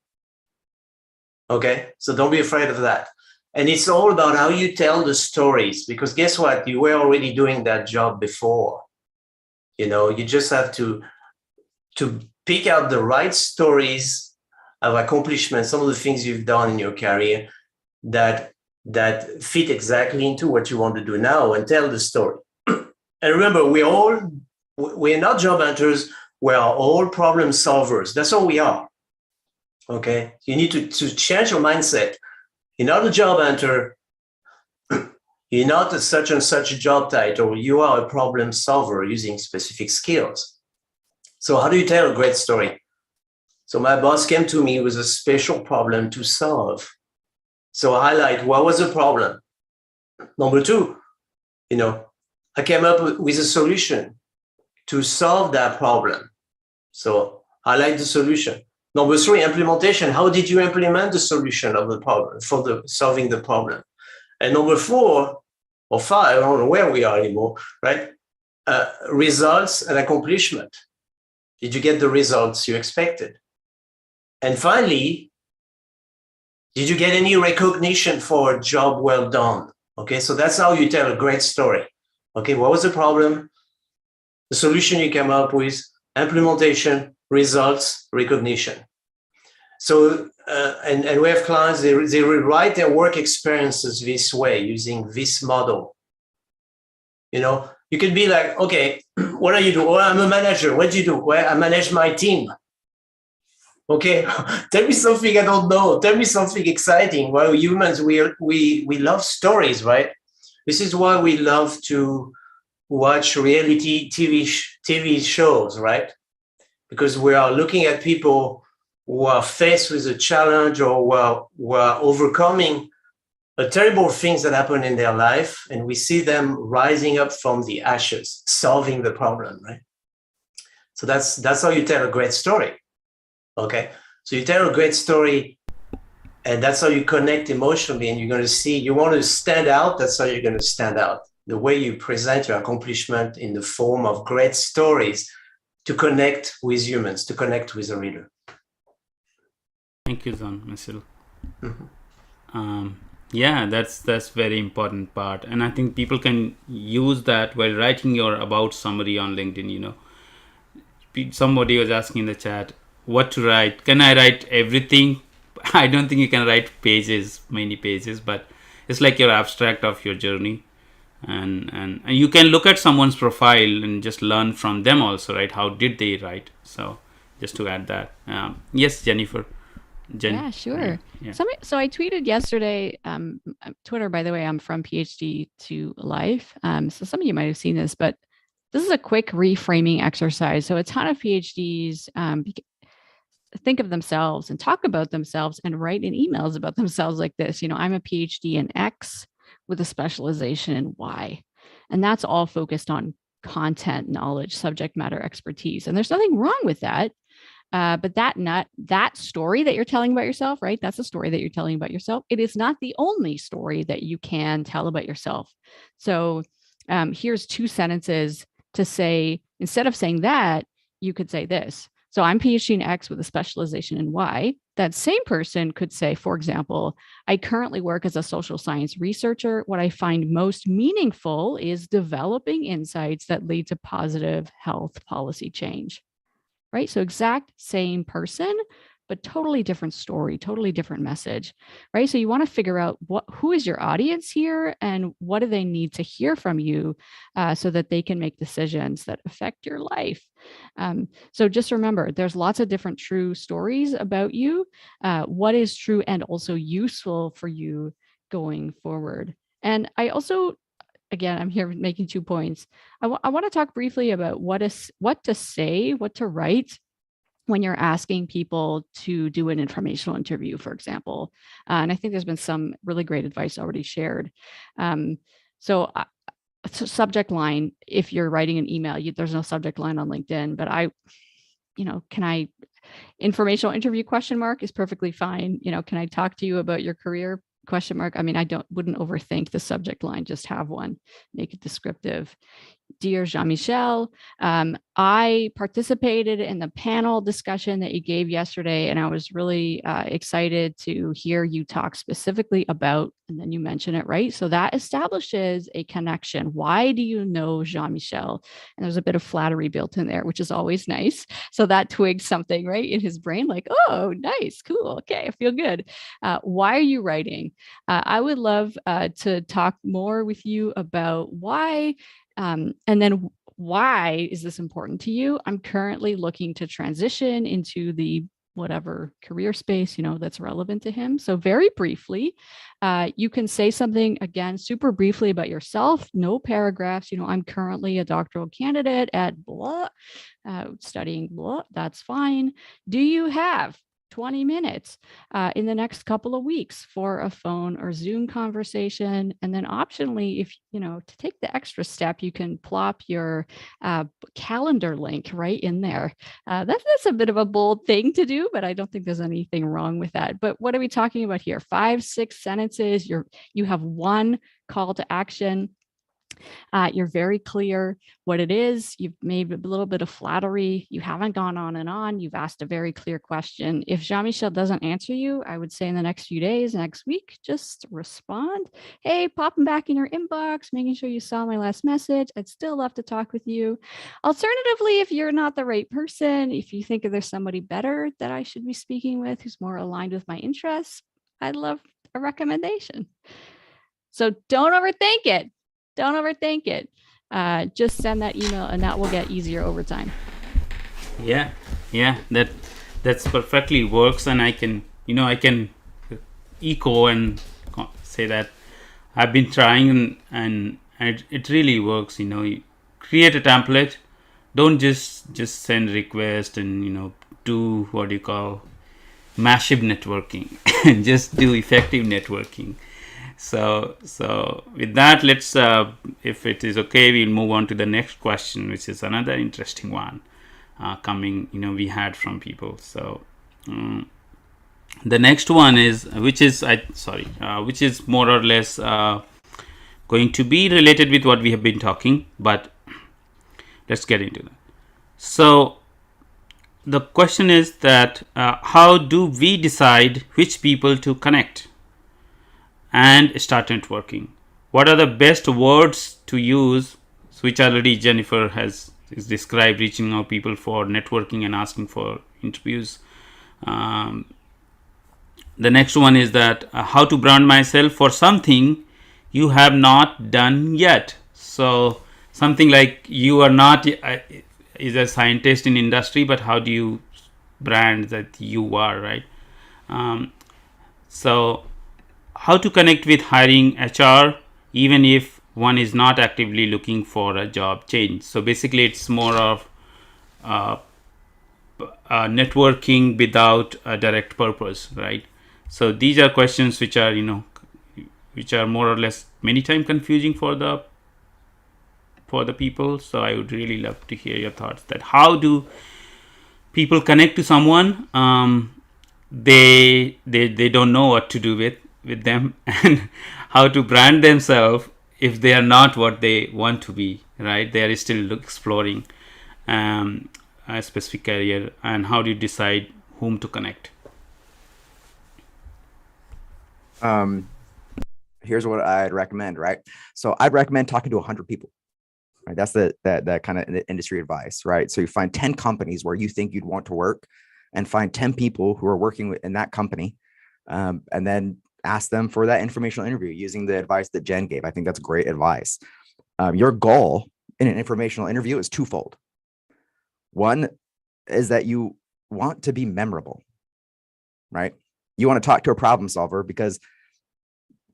Okay, so don't be afraid of that. And it's all about how you tell the stories, because guess what? You were already doing that job before. You just have to pick out the right stories of accomplishment, some of the things you've done in your career that fit exactly into what you want to do now, and tell the story. And remember, we're not job hunters. We are all problem solvers. That's all we are. Okay. You need to change your mindset. You're not a job hunter. You're not a such and such job title. You are a problem solver using specific skills. So how do you tell a great story? So my boss came to me with a special problem to solve. So I highlight what was the problem. Number two, I came up with a solution to solve that problem. So highlight the solution. Number three, implementation. How did you implement the solution of the problem for solving the problem? And number 4 or 5, I don't know where we are anymore, right? Results and accomplishment. Did you get the results you expected? And finally, did you get any recognition for a job well done? Okay, so that's how you tell a great story. Okay, what was the problem? The solution you came up with, implementation, results, recognition. So, and we have clients, they rewrite their work experiences this way, using this model. You can be like, okay, what do you do? Oh, I'm a manager. What do you do? Well, I manage my team. Okay, tell me something I don't know. Tell me something exciting. Well, humans, we love stories, right? This is why we love to watch reality TV shows, right? Because we are looking at people who are faced with a challenge, or who are overcoming terrible things that happen in their life, and we see them rising up from the ashes, solving the problem, right? So that's how you tell a great story. Okay, so you tell a great story, and that's how you connect emotionally, and you're going to see, you want to stand out, that's how you're going to stand out. The way you present your accomplishment in the form of great stories to connect with humans, to connect with a reader. Thank you, Jean-Michel. Mm-hmm. Yeah, that's very important part, and I think people can use that while writing your about summary on LinkedIn. Somebody was asking in the chat what to write. Can I write everything? I don't think you can write many pages, but it's like your abstract of your journey, and you can look at someone's profile and just learn from them also, right? How did they write? So just to add that. Yes, Jennifer. Yeah, sure. Yeah. So I tweeted yesterday, Twitter, by the way, I'm from Ph.D. to life. So some of you might have seen this, but this is a quick reframing exercise. So a ton of PhDs think of themselves and talk about themselves and write in emails about themselves like this. I'm a PhD in X with a specialization in Y. And that's all focused on content, knowledge, subject matter expertise. And there's nothing wrong with that. But that story that you're telling about yourself, right? That's a story that you're telling about yourself. It is not the only story that you can tell about yourself. So here's 2 sentences to say, instead of saying that, you could say this. So I'm PhD in X with a specialization in Y. That same person could say, for example, I currently work as a social science researcher. What I find most meaningful is developing insights that lead to positive health policy change. Right? So exact same person, but totally different story, totally different message, right? So you want to figure out who is your audience here and what do they need to hear from you so that they can make decisions that affect your life. So just remember, there's lots of different true stories about you, what is true and also useful for you going forward. And I also, again, I'm here making 2 points. I want to talk briefly about what to say, what to write when you're asking people to do an informational interview, for example. And I think there's been some really great advice already shared. So subject line, if you're writing an email, there's no subject line on LinkedIn, but informational interview ? Is perfectly fine. Can I talk to you about your career ? I mean, wouldn't overthink the subject line, just have one, make it descriptive. Dear Jean-Michel, I participated in the panel discussion that you gave yesterday, and I was really excited to hear you talk specifically about, and then you mention it, right? So that establishes a connection. Why do you know Jean-Michel? And there's a bit of flattery built in there, which is always nice. So that twigs something, right, in his brain, like, oh, nice, cool, okay, I feel good. Why are you writing? I would love to talk more with you about why. And then why is this important to you? I'm currently looking to transition into the whatever career space, that's relevant to him. So very briefly, you can say something again, super briefly about yourself, no paragraphs. I'm currently a doctoral candidate at blah, studying blah, that's fine. Do you have 20 minutes in the next couple of weeks for a phone or Zoom conversation? And then optionally, if, to take the extra step, you can plop your calendar link right in there. That's a bit of a bold thing to do, but I don't think there's anything wrong with that. But what are we talking about here? 5-6 sentences. You have one call to action. You're very clear what it is. You've made a little bit of flattery. You haven't gone on and on. You've asked a very clear question. If Jean-Michel doesn't answer you, I would say in the next few days, next week, just respond. Hey, pop them back in your inbox, making sure you saw my last message. I'd still love to talk with you. Alternatively, if you're not the right person, if you think there's somebody better that I should be speaking with who's more aligned with my interests, I'd love a recommendation. So don't overthink it. Don't overthink it. Just send that email, and that will get easier over time. Yeah, that's perfectly works, and I can echo and say that I've been trying, and it really works. You create a template. Don't just send request and do what you call massive networking. Just do effective networking. So with that, let's, if it is okay, we'll move on to the next question, which is another interesting one coming, we had from people. So the next one is, which is more or less going to be related with what we have been talking, but let's get into that. So the question is that how do we decide which people to connect and start networking? What are the best words to use, which already Jennifer is described, reaching out people for networking and asking for interviews. The next one is that how to brand myself for something you have not done yet. So something like you are not is a scientist in industry, but how do you brand that you are, right? So how to connect with hiring HR, even if one is not actively looking for a job change. So basically, it's more of networking without a direct purpose, right? So these are questions which are more or less many times confusing for the people. So I would really love to hear your thoughts. That how do people connect to someone they don't know what to do with them, and how to brand themselves if they are not what they want to be, right? They are still exploring a specific career, and how do you decide whom to connect? Here's what I'd recommend, right? So I'd recommend talking to 100 people, right? That's the kind of industry advice, right? So you find 10 companies where you think you'd want to work, and find 10 people who are working in that company, and then ask them for that informational interview using the advice that Jen gave. I think that's great advice. Your goal in an informational interview is twofold. One is that you want to be memorable, right? You want to talk to a problem solver because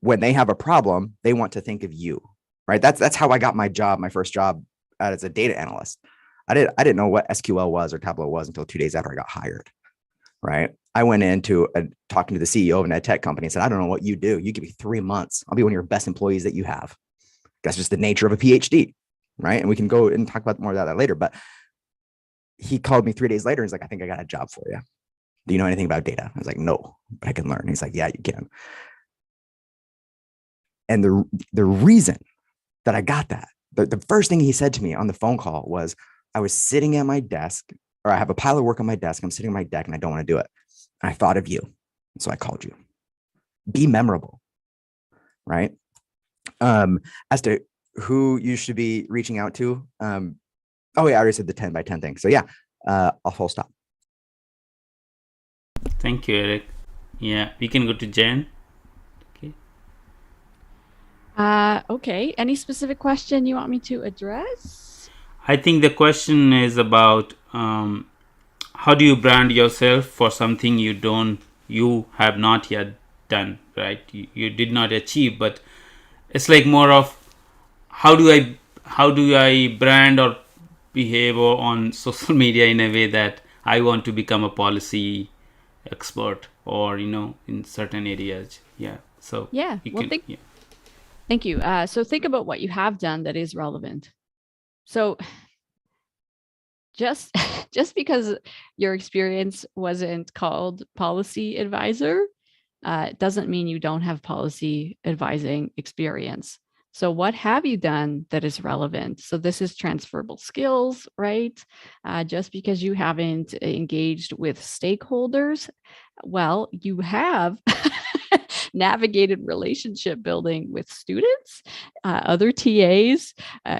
when they have a problem, they want to think of you, right? That's how I got my job, my first job as a data analyst. I didn't know what SQL was or Tableau was until 2 days after I got hired, right? I went into talking to the CEO of an ed tech company and said, I don't know what you do. You give me 3 months. I'll be one of your best employees that you have. That's just the nature of a Ph.D., right? And we can go and talk about more about that later. But he called me 3 days later. He's like, I think I got a job for you. Do you know anything about data? I was like, no, but I can learn. He's like, yeah, you can. And the reason that I got that, the first thing he said to me on the phone call was, I was sitting at my desk, or I have a pile of work on my desk. I'm sitting on my deck and I don't want to do it. And I thought of you. So I called you. Be memorable, right? As to who you should be reaching out to. Oh yeah, I already said the 10 by 10 thing. So yeah, I'll full stop. Thank you, Eric. Yeah, we can go to Jen. Okay. Okay. Any specific question you want me to address? I think the question is about how do you brand yourself for something you have not yet done, right? You did not achieve, but it's like more of how do I brand or behave on social media in a way that I want to become a policy expert or in certain areas. Yeah. So Yeah. Thank you. So think about what you have done that is relevant. So just because your experience wasn't called policy advisor doesn't mean you don't have policy advising experience. So what have you done that is relevant? So this is transferable skills, right? Just because you haven't engaged with stakeholders, well, you have navigated relationship building with students, other TAs,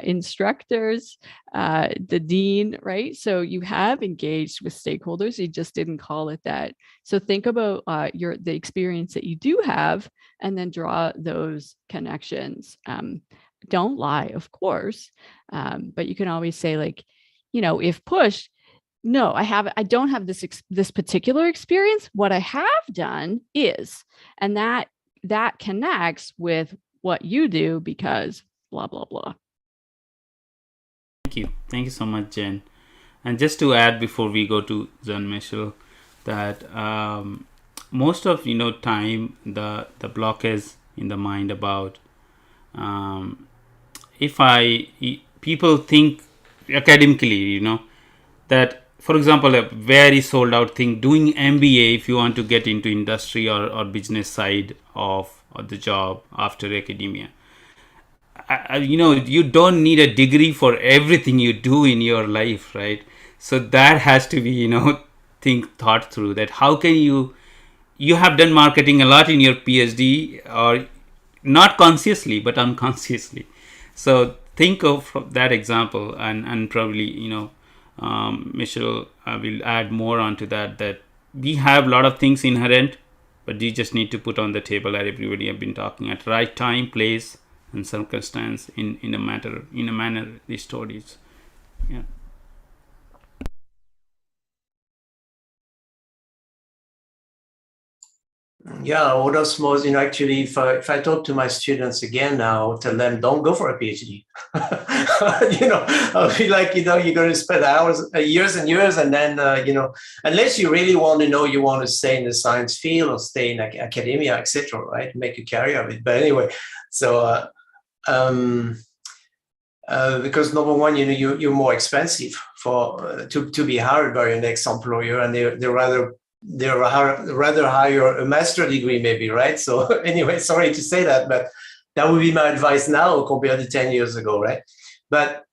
instructors, the dean, right? So you have engaged with stakeholders, you just didn't call it that. So think about the experience that you do have and then draw those connections. Don't lie, of course, but you can always say, like, if pushed, no, I don't have this particular experience. What I have done is, and that connects with what you do because blah, blah, blah. Thank you so much, Jen. And just to add before we go to Jean-Michel, that most of time the block is in the mind about people think academically, that, for example, a very sold out thing, doing MBA if you want to get into industry or business side of the job after academia. You don't need a degree for everything you do in your life, right? So that has to be, thought through, that how can you have done marketing a lot in your PhD, or not consciously but unconsciously. So think of that example, and probably Michelle will add more onto that we have a lot of things inherent, but we just need to put on the table that everybody have been talking at right time, place, and circumstance in a manner these stories. Yeah. Yeah, all those most, actually, if I talk to my students again now, tell them don't go for a PhD. I'll be like, you're going to spend years and years, and then, unless you really want to know, you want to stay in the science field or stay in academia, etc., right? Make a career of it. But anyway, so because number one, you're more expensive to be hired by your next employer, and they're rather hire a master degree, maybe, right? So anyway, sorry to say that, but that would be my advice now compared to 10 years ago, right? But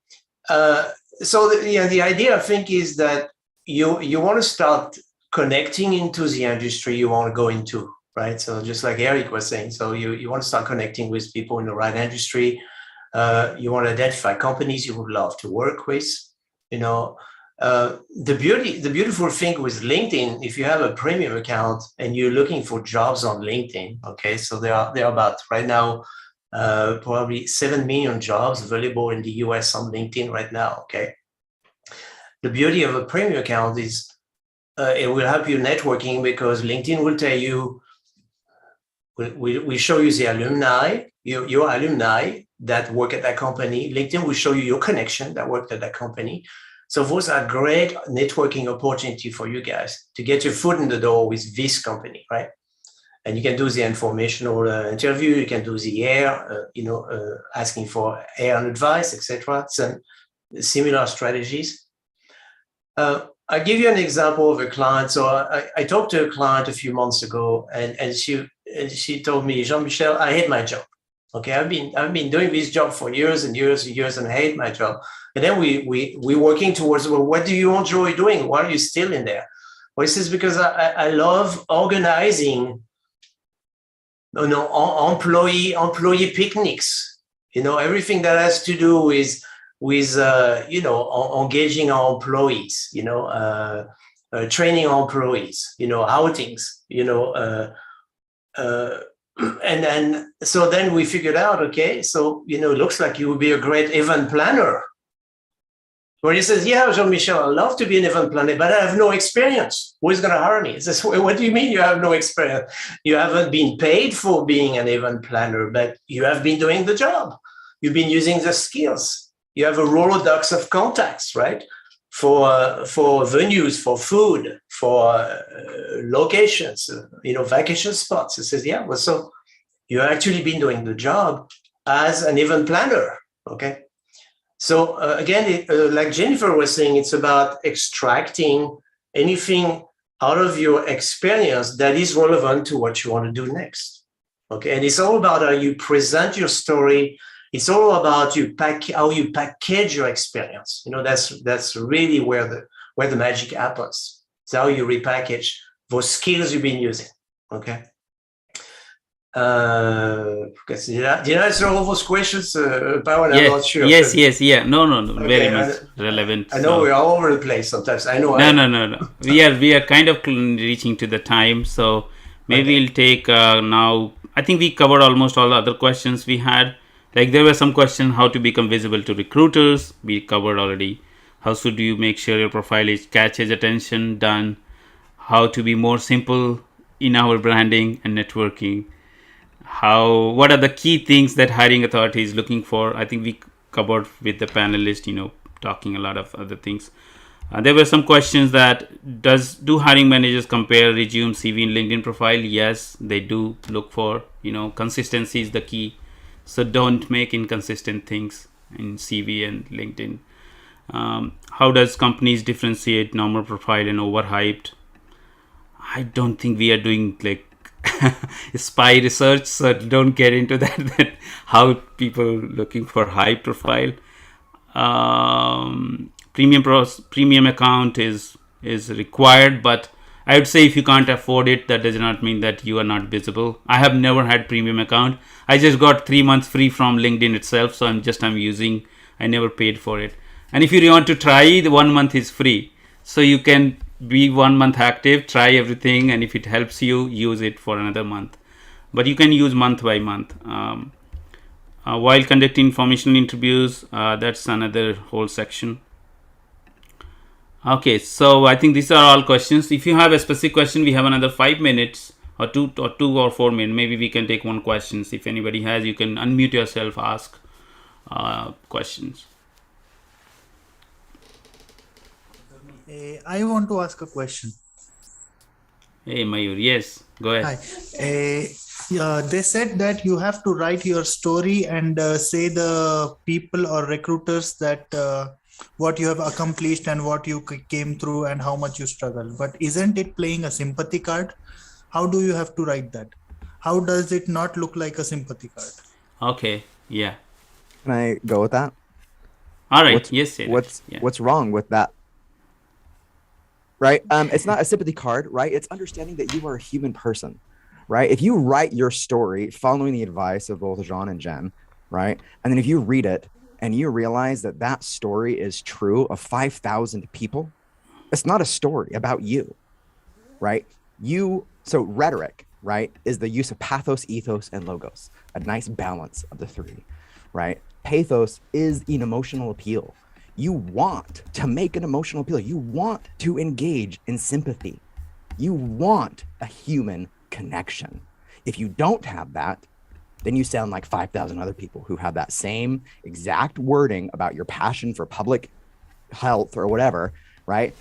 so the idea, I think, is that you want to start connecting into the industry you want to go into, right? So just like Eric was saying, so you want to start connecting with people in the right industry. You want to identify companies you would love to work with, the beautiful thing with LinkedIn, if you have a premium account and you're looking for jobs on LinkedIn, okay, so there are about right now probably 7 million jobs available in the US on LinkedIn right now, okay. The beauty of a premium account is it will help you networking, because LinkedIn will tell you, we show you the alumni, your alumni that work at that company. LinkedIn will show you your connection that worked at that company. So those are great networking opportunity for you guys to get your foot in the door with this company, right? And you can do the informational interview. You can do the air, asking for air and advice, etc. Some similar strategies. I'll give you an example of a client. So I talked to a client a few months ago, and she told me, Jean-Michel, I hate my job. Okay, I've been doing this job for years and years and years, and I hate my job. And then we're working towards, well, what do you enjoy doing? Why are you still in there? Well, this is because I love organizing, employee picnics. Everything that has to do with engaging our employees. Training our employees. Outings. And then we figured out, okay, so it looks like you would be a great event planner. Where he says, yeah, Jean-Michel, I'd love to be an event planner, but I have no experience. Who is going to hire me? He says, what do you mean you have no experience? You haven't been paid for being an event planner, but you have been doing the job. You've been using the skills. You have a Rolodex of contacts, right? For venues, for food, for locations, vacation spots. He says, yeah, well, so you've actually been doing the job as an event planner, okay? So again, like Jennifer was saying, it's about extracting anything out of your experience that is relevant to what you want to do next. Okay, and it's all about how you present your story. It's all about how you package your experience. That's really where the magic happens. It's how you repackage those skills you've been using. Okay. Did I answer all those questions, Pawan? Yes, I'm not sure. yes, yeah. No, Okay, very much relevant. I know we're all over the place sometimes. I know. No. We are kind of reaching to the time, so maybe we'll take now. I think we covered almost all the other questions we had. Like there were some questions how to become visible to recruiters. We covered already. How should you make sure your profile catches attention? Done. How to be more simple in our branding and networking. What are the key things that hiring authority is looking for? I think we covered with the panelists, talking a lot of other things. There were some questions that do hiring managers compare resume, CV, and LinkedIn profile? Yes, they do look for, consistency is the key. So don't make inconsistent things in CV and LinkedIn. How does companies differentiate normal profile and overhyped? I don't think we are doing spy research, so don't get into that how people looking for high profile. Premium account is required, but I would say if you can't afford it, that does not mean that you are not visible. I have never had premium account. I just got 3 months free from LinkedIn itself, so I'm using. I never paid for it. And if you want to try, the 1 month is free, so you can be 1 month active, try everything, and if it helps you, use it for another month. But you can use month by month. While conducting informational interviews, that's another whole section. Okay, so I think these are all questions. If you have a specific question, we have another 5 minutes or 2 or 4 minutes. Maybe we can take one questions. If anybody has, you can unmute yourself, ask questions. I want to ask a question. Hey, Mayur. Yes, go ahead. Hi. They said that you have to write your story and say the people or recruiters that what you have accomplished and what you came through and how much you struggle. But isn't it playing a sympathy card? How do you have to write that? How does it not look like a sympathy card? Okay, yeah. Can I go with that? All right. Yes. What's wrong with that? Right? It's not a sympathy card, right? It's understanding that you are a human person, right? If you write your story following the advice of both Jean and Jen, right? And then if you read it and you realize that that story is true of 5,000 people, it's not a story about you, right? So rhetoric, right, is the use of pathos, ethos, and logos, a nice balance of the three, right? Pathos is an emotional appeal. You want to make an emotional appeal. You want to engage in sympathy. You want a human connection. If you don't have that, then you sound like 5,000 other people who have that same exact wording about your passion for public health or whatever, right?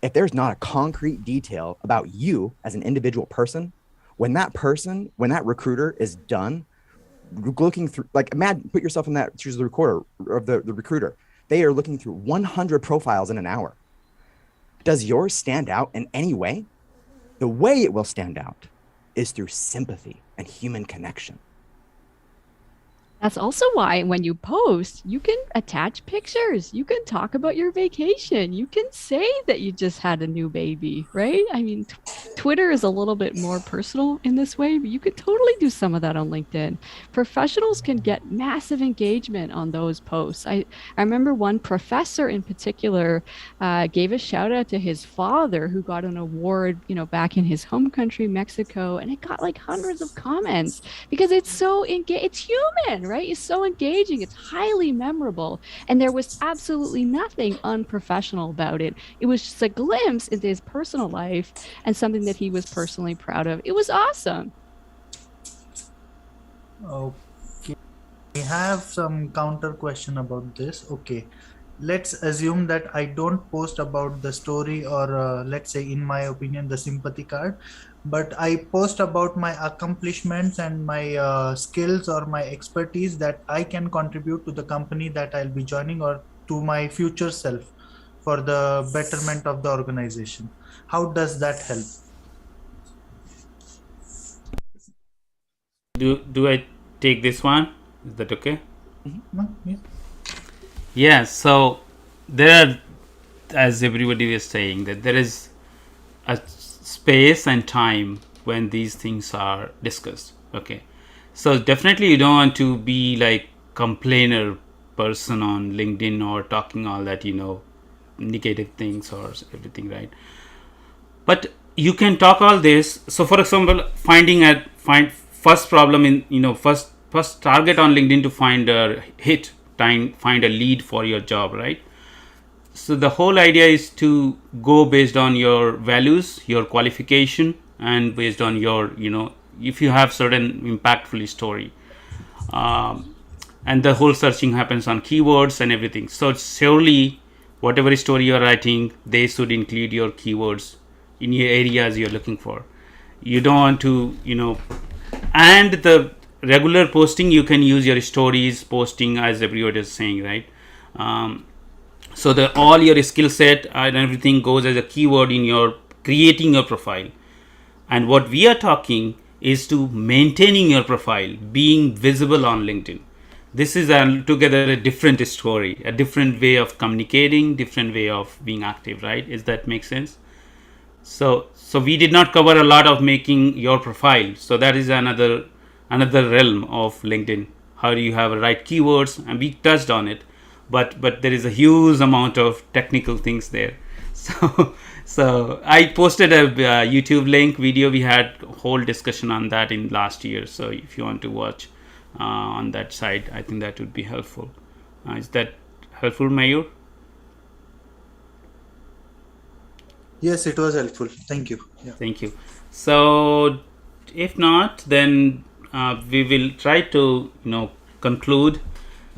If there's not a concrete detail about you as an individual person, when that recruiter is done looking through, imagine, put yourself in that shoes of the recorder of the recruiter. They are looking through 100 profiles in an hour. Does yours stand out in any way? The way it will stand out is through sympathy and human connection. That's also why when you post, you can attach pictures. You can talk about your vacation. You can say that you just had a new baby, right? I mean, Twitter is a little bit more personal in this way, but you could totally do some of that on LinkedIn. Professionals can get massive engagement on those posts. I remember one professor in particular gave a shout out to his father who got an award, back in his home country, Mexico, and it got like hundreds of comments because it's so it's human, right? It's so engaging. It's highly memorable. And there was absolutely nothing unprofessional about it. It was just a glimpse into his personal life and something that he was personally proud of. It was awesome. Okay. I have some counter question about this. Okay. Let's assume that I don't post about the story or let's say, in my opinion, the sympathy card, but I post about my accomplishments and my skills or my expertise that I can contribute to the company that I'll be joining or to my future self for the betterment of the organization. How does that help? Do I take this one? Is that okay? No? Yeah. Yeah, so there are, as everybody was saying, that there is a space and time when these things are discussed. Okay, so definitely you don't want to be like complainer person on LinkedIn or talking all that, negative things or everything, right? But you can talk all this. So for example, find first problem in, first target on LinkedIn to find a hit, find a lead for your job, right? So the whole idea is to go based on your values, your qualification, and based on your, if you have certain impactful story. And the whole searching happens on keywords and everything. So surely whatever story you're writing, they should include your keywords in your areas you're looking for. You don't want to, and the regular posting, you can use your stories posting, as everybody is saying, right? So that all your skill set and everything goes as a keyword in your creating your profile. And what we are talking is to maintaining your profile, being visible on LinkedIn. This is altogether a different story, a different way of communicating, different way of being active, right? Does that make sense? So we did not cover a lot of making your profile. So that is another realm of LinkedIn. How do you have the right keywords? And we touched on it, but there is a huge amount of technical things there. So I posted a YouTube link video. We had a whole discussion on that in last year. So if you want to watch on that side, I think that would be helpful. Is that helpful, Mayur? Yes, it was helpful. Thank you. Yeah. Thank you. So if not, then we will try to conclude.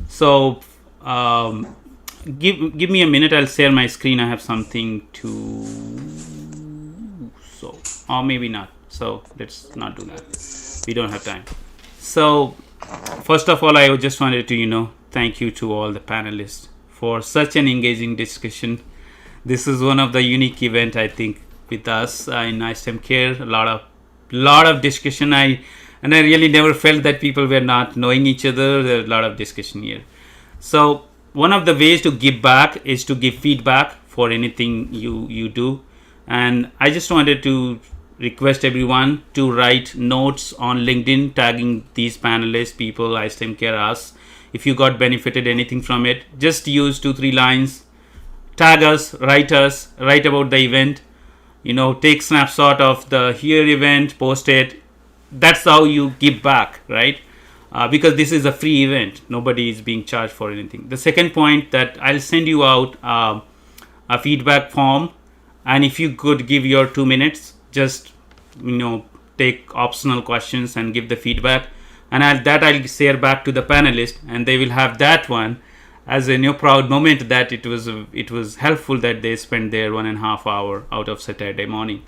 So give me a minute. I'll share my screen. I have something to or maybe not. So let's not do that. We don't have time. So first of all, I just wanted to thank you to all the panelists for such an engaging discussion. This is one of the unique event, I think, with us in iSTEMCare. A lot of discussion. I really never felt that people were not knowing each other. There's a lot of discussion here. So one of the ways to give back is to give feedback for anything you do. And I just wanted to request everyone to write notes on LinkedIn, tagging these panelists, people, iSTEMCare, us. If you got benefited anything from it, just use 2-3 lines. Tag us, write about the event, take snapshot of the here event, post it. That's how you give back, right? Because this is a free event. Nobody is being charged for anything. The second point, that I'll send you out a feedback form. And if you could give your 2 minutes, just, take optional questions and give the feedback. And I'll share back to the panelists, and they will have that one as a proud moment that it was helpful that they spent their 1.5 hour out of Saturday morning.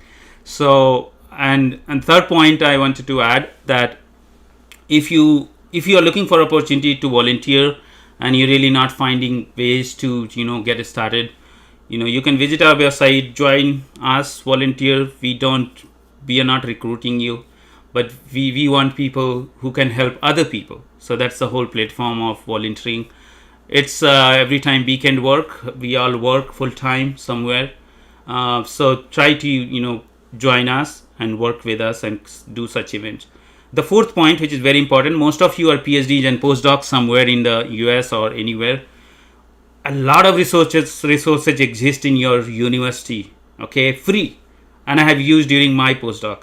So and third point I wanted to add, that if you are looking for opportunity to volunteer and you're really not finding ways to get started, you can visit our website, join us, volunteer. We are not recruiting you, but we want people who can help other people. So that's the whole platform of volunteering. It's every time weekend work. We all work full time somewhere. So try to join us and work with us and do such events. The fourth point, which is very important, most of you are PhDs and postdocs somewhere in the US or anywhere. A lot of resources exist in your university, okay, free, and I have used during my postdoc.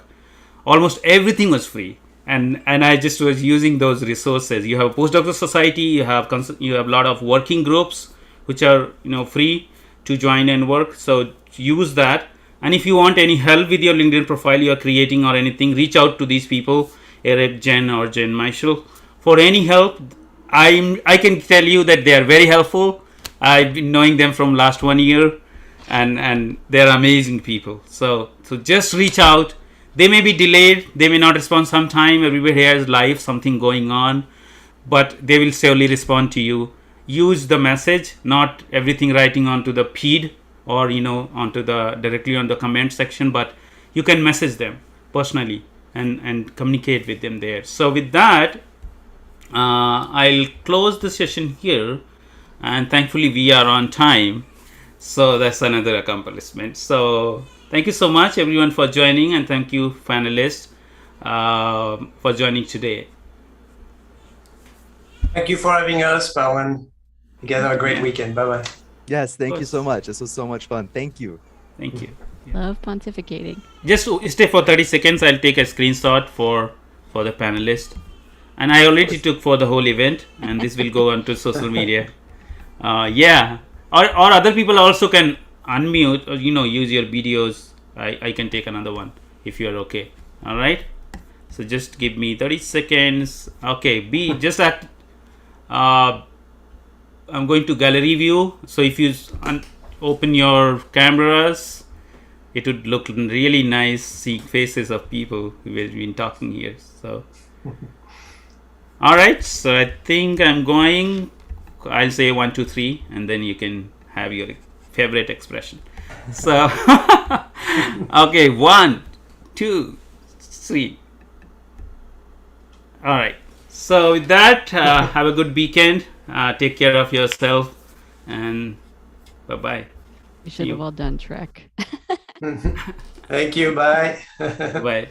Almost everything was free, and I just was using those resources. You have a postdoctoral society, you have a lot of working groups which are free to join and work. So use that. And if you want any help with your LinkedIn profile you are creating or anything, reach out to these people, Eric, Jen, or Jen Michael, for any help. I can tell you that they are very helpful. I've been knowing them from last 1 year, and they're amazing people. So just reach out. They may be delayed, they may not respond sometime. Everybody has life, something going on, but they will surely respond to you. Use the message, not everything writing onto the feed or onto the directly on the comment section, but you can message them personally and communicate with them there. So with that, I'll close the session here. And thankfully we are on time, so that's another accomplishment. So thank you so much everyone for joining, and thank you panelists for joining today. Thank you for having us, Pawan. You guys have a great weekend. Bye-bye. Yes, thank you so much. This was so much fun. Thank you. Thank you. Love pontificating. Just stay for 30 seconds. I'll take a screenshot for the panelist, and I already took for the whole event, and this will go onto social media. Yeah, or other people also can unmute or use your videos. I can take another one if you are okay. All right, so just give me 30 seconds. Okay, just at I'm going to gallery view, so if you open your cameras, it would look really nice, see faces of people who have been talking here. So all right, so I think I'll say 1, 2, 3, and then you can have your favorite expression. So, okay, 1, 2, 3. All right. So with that, have a good weekend. Take care of yourself, and bye-bye. You should have all done Trek. Thank you. Bye. Bye.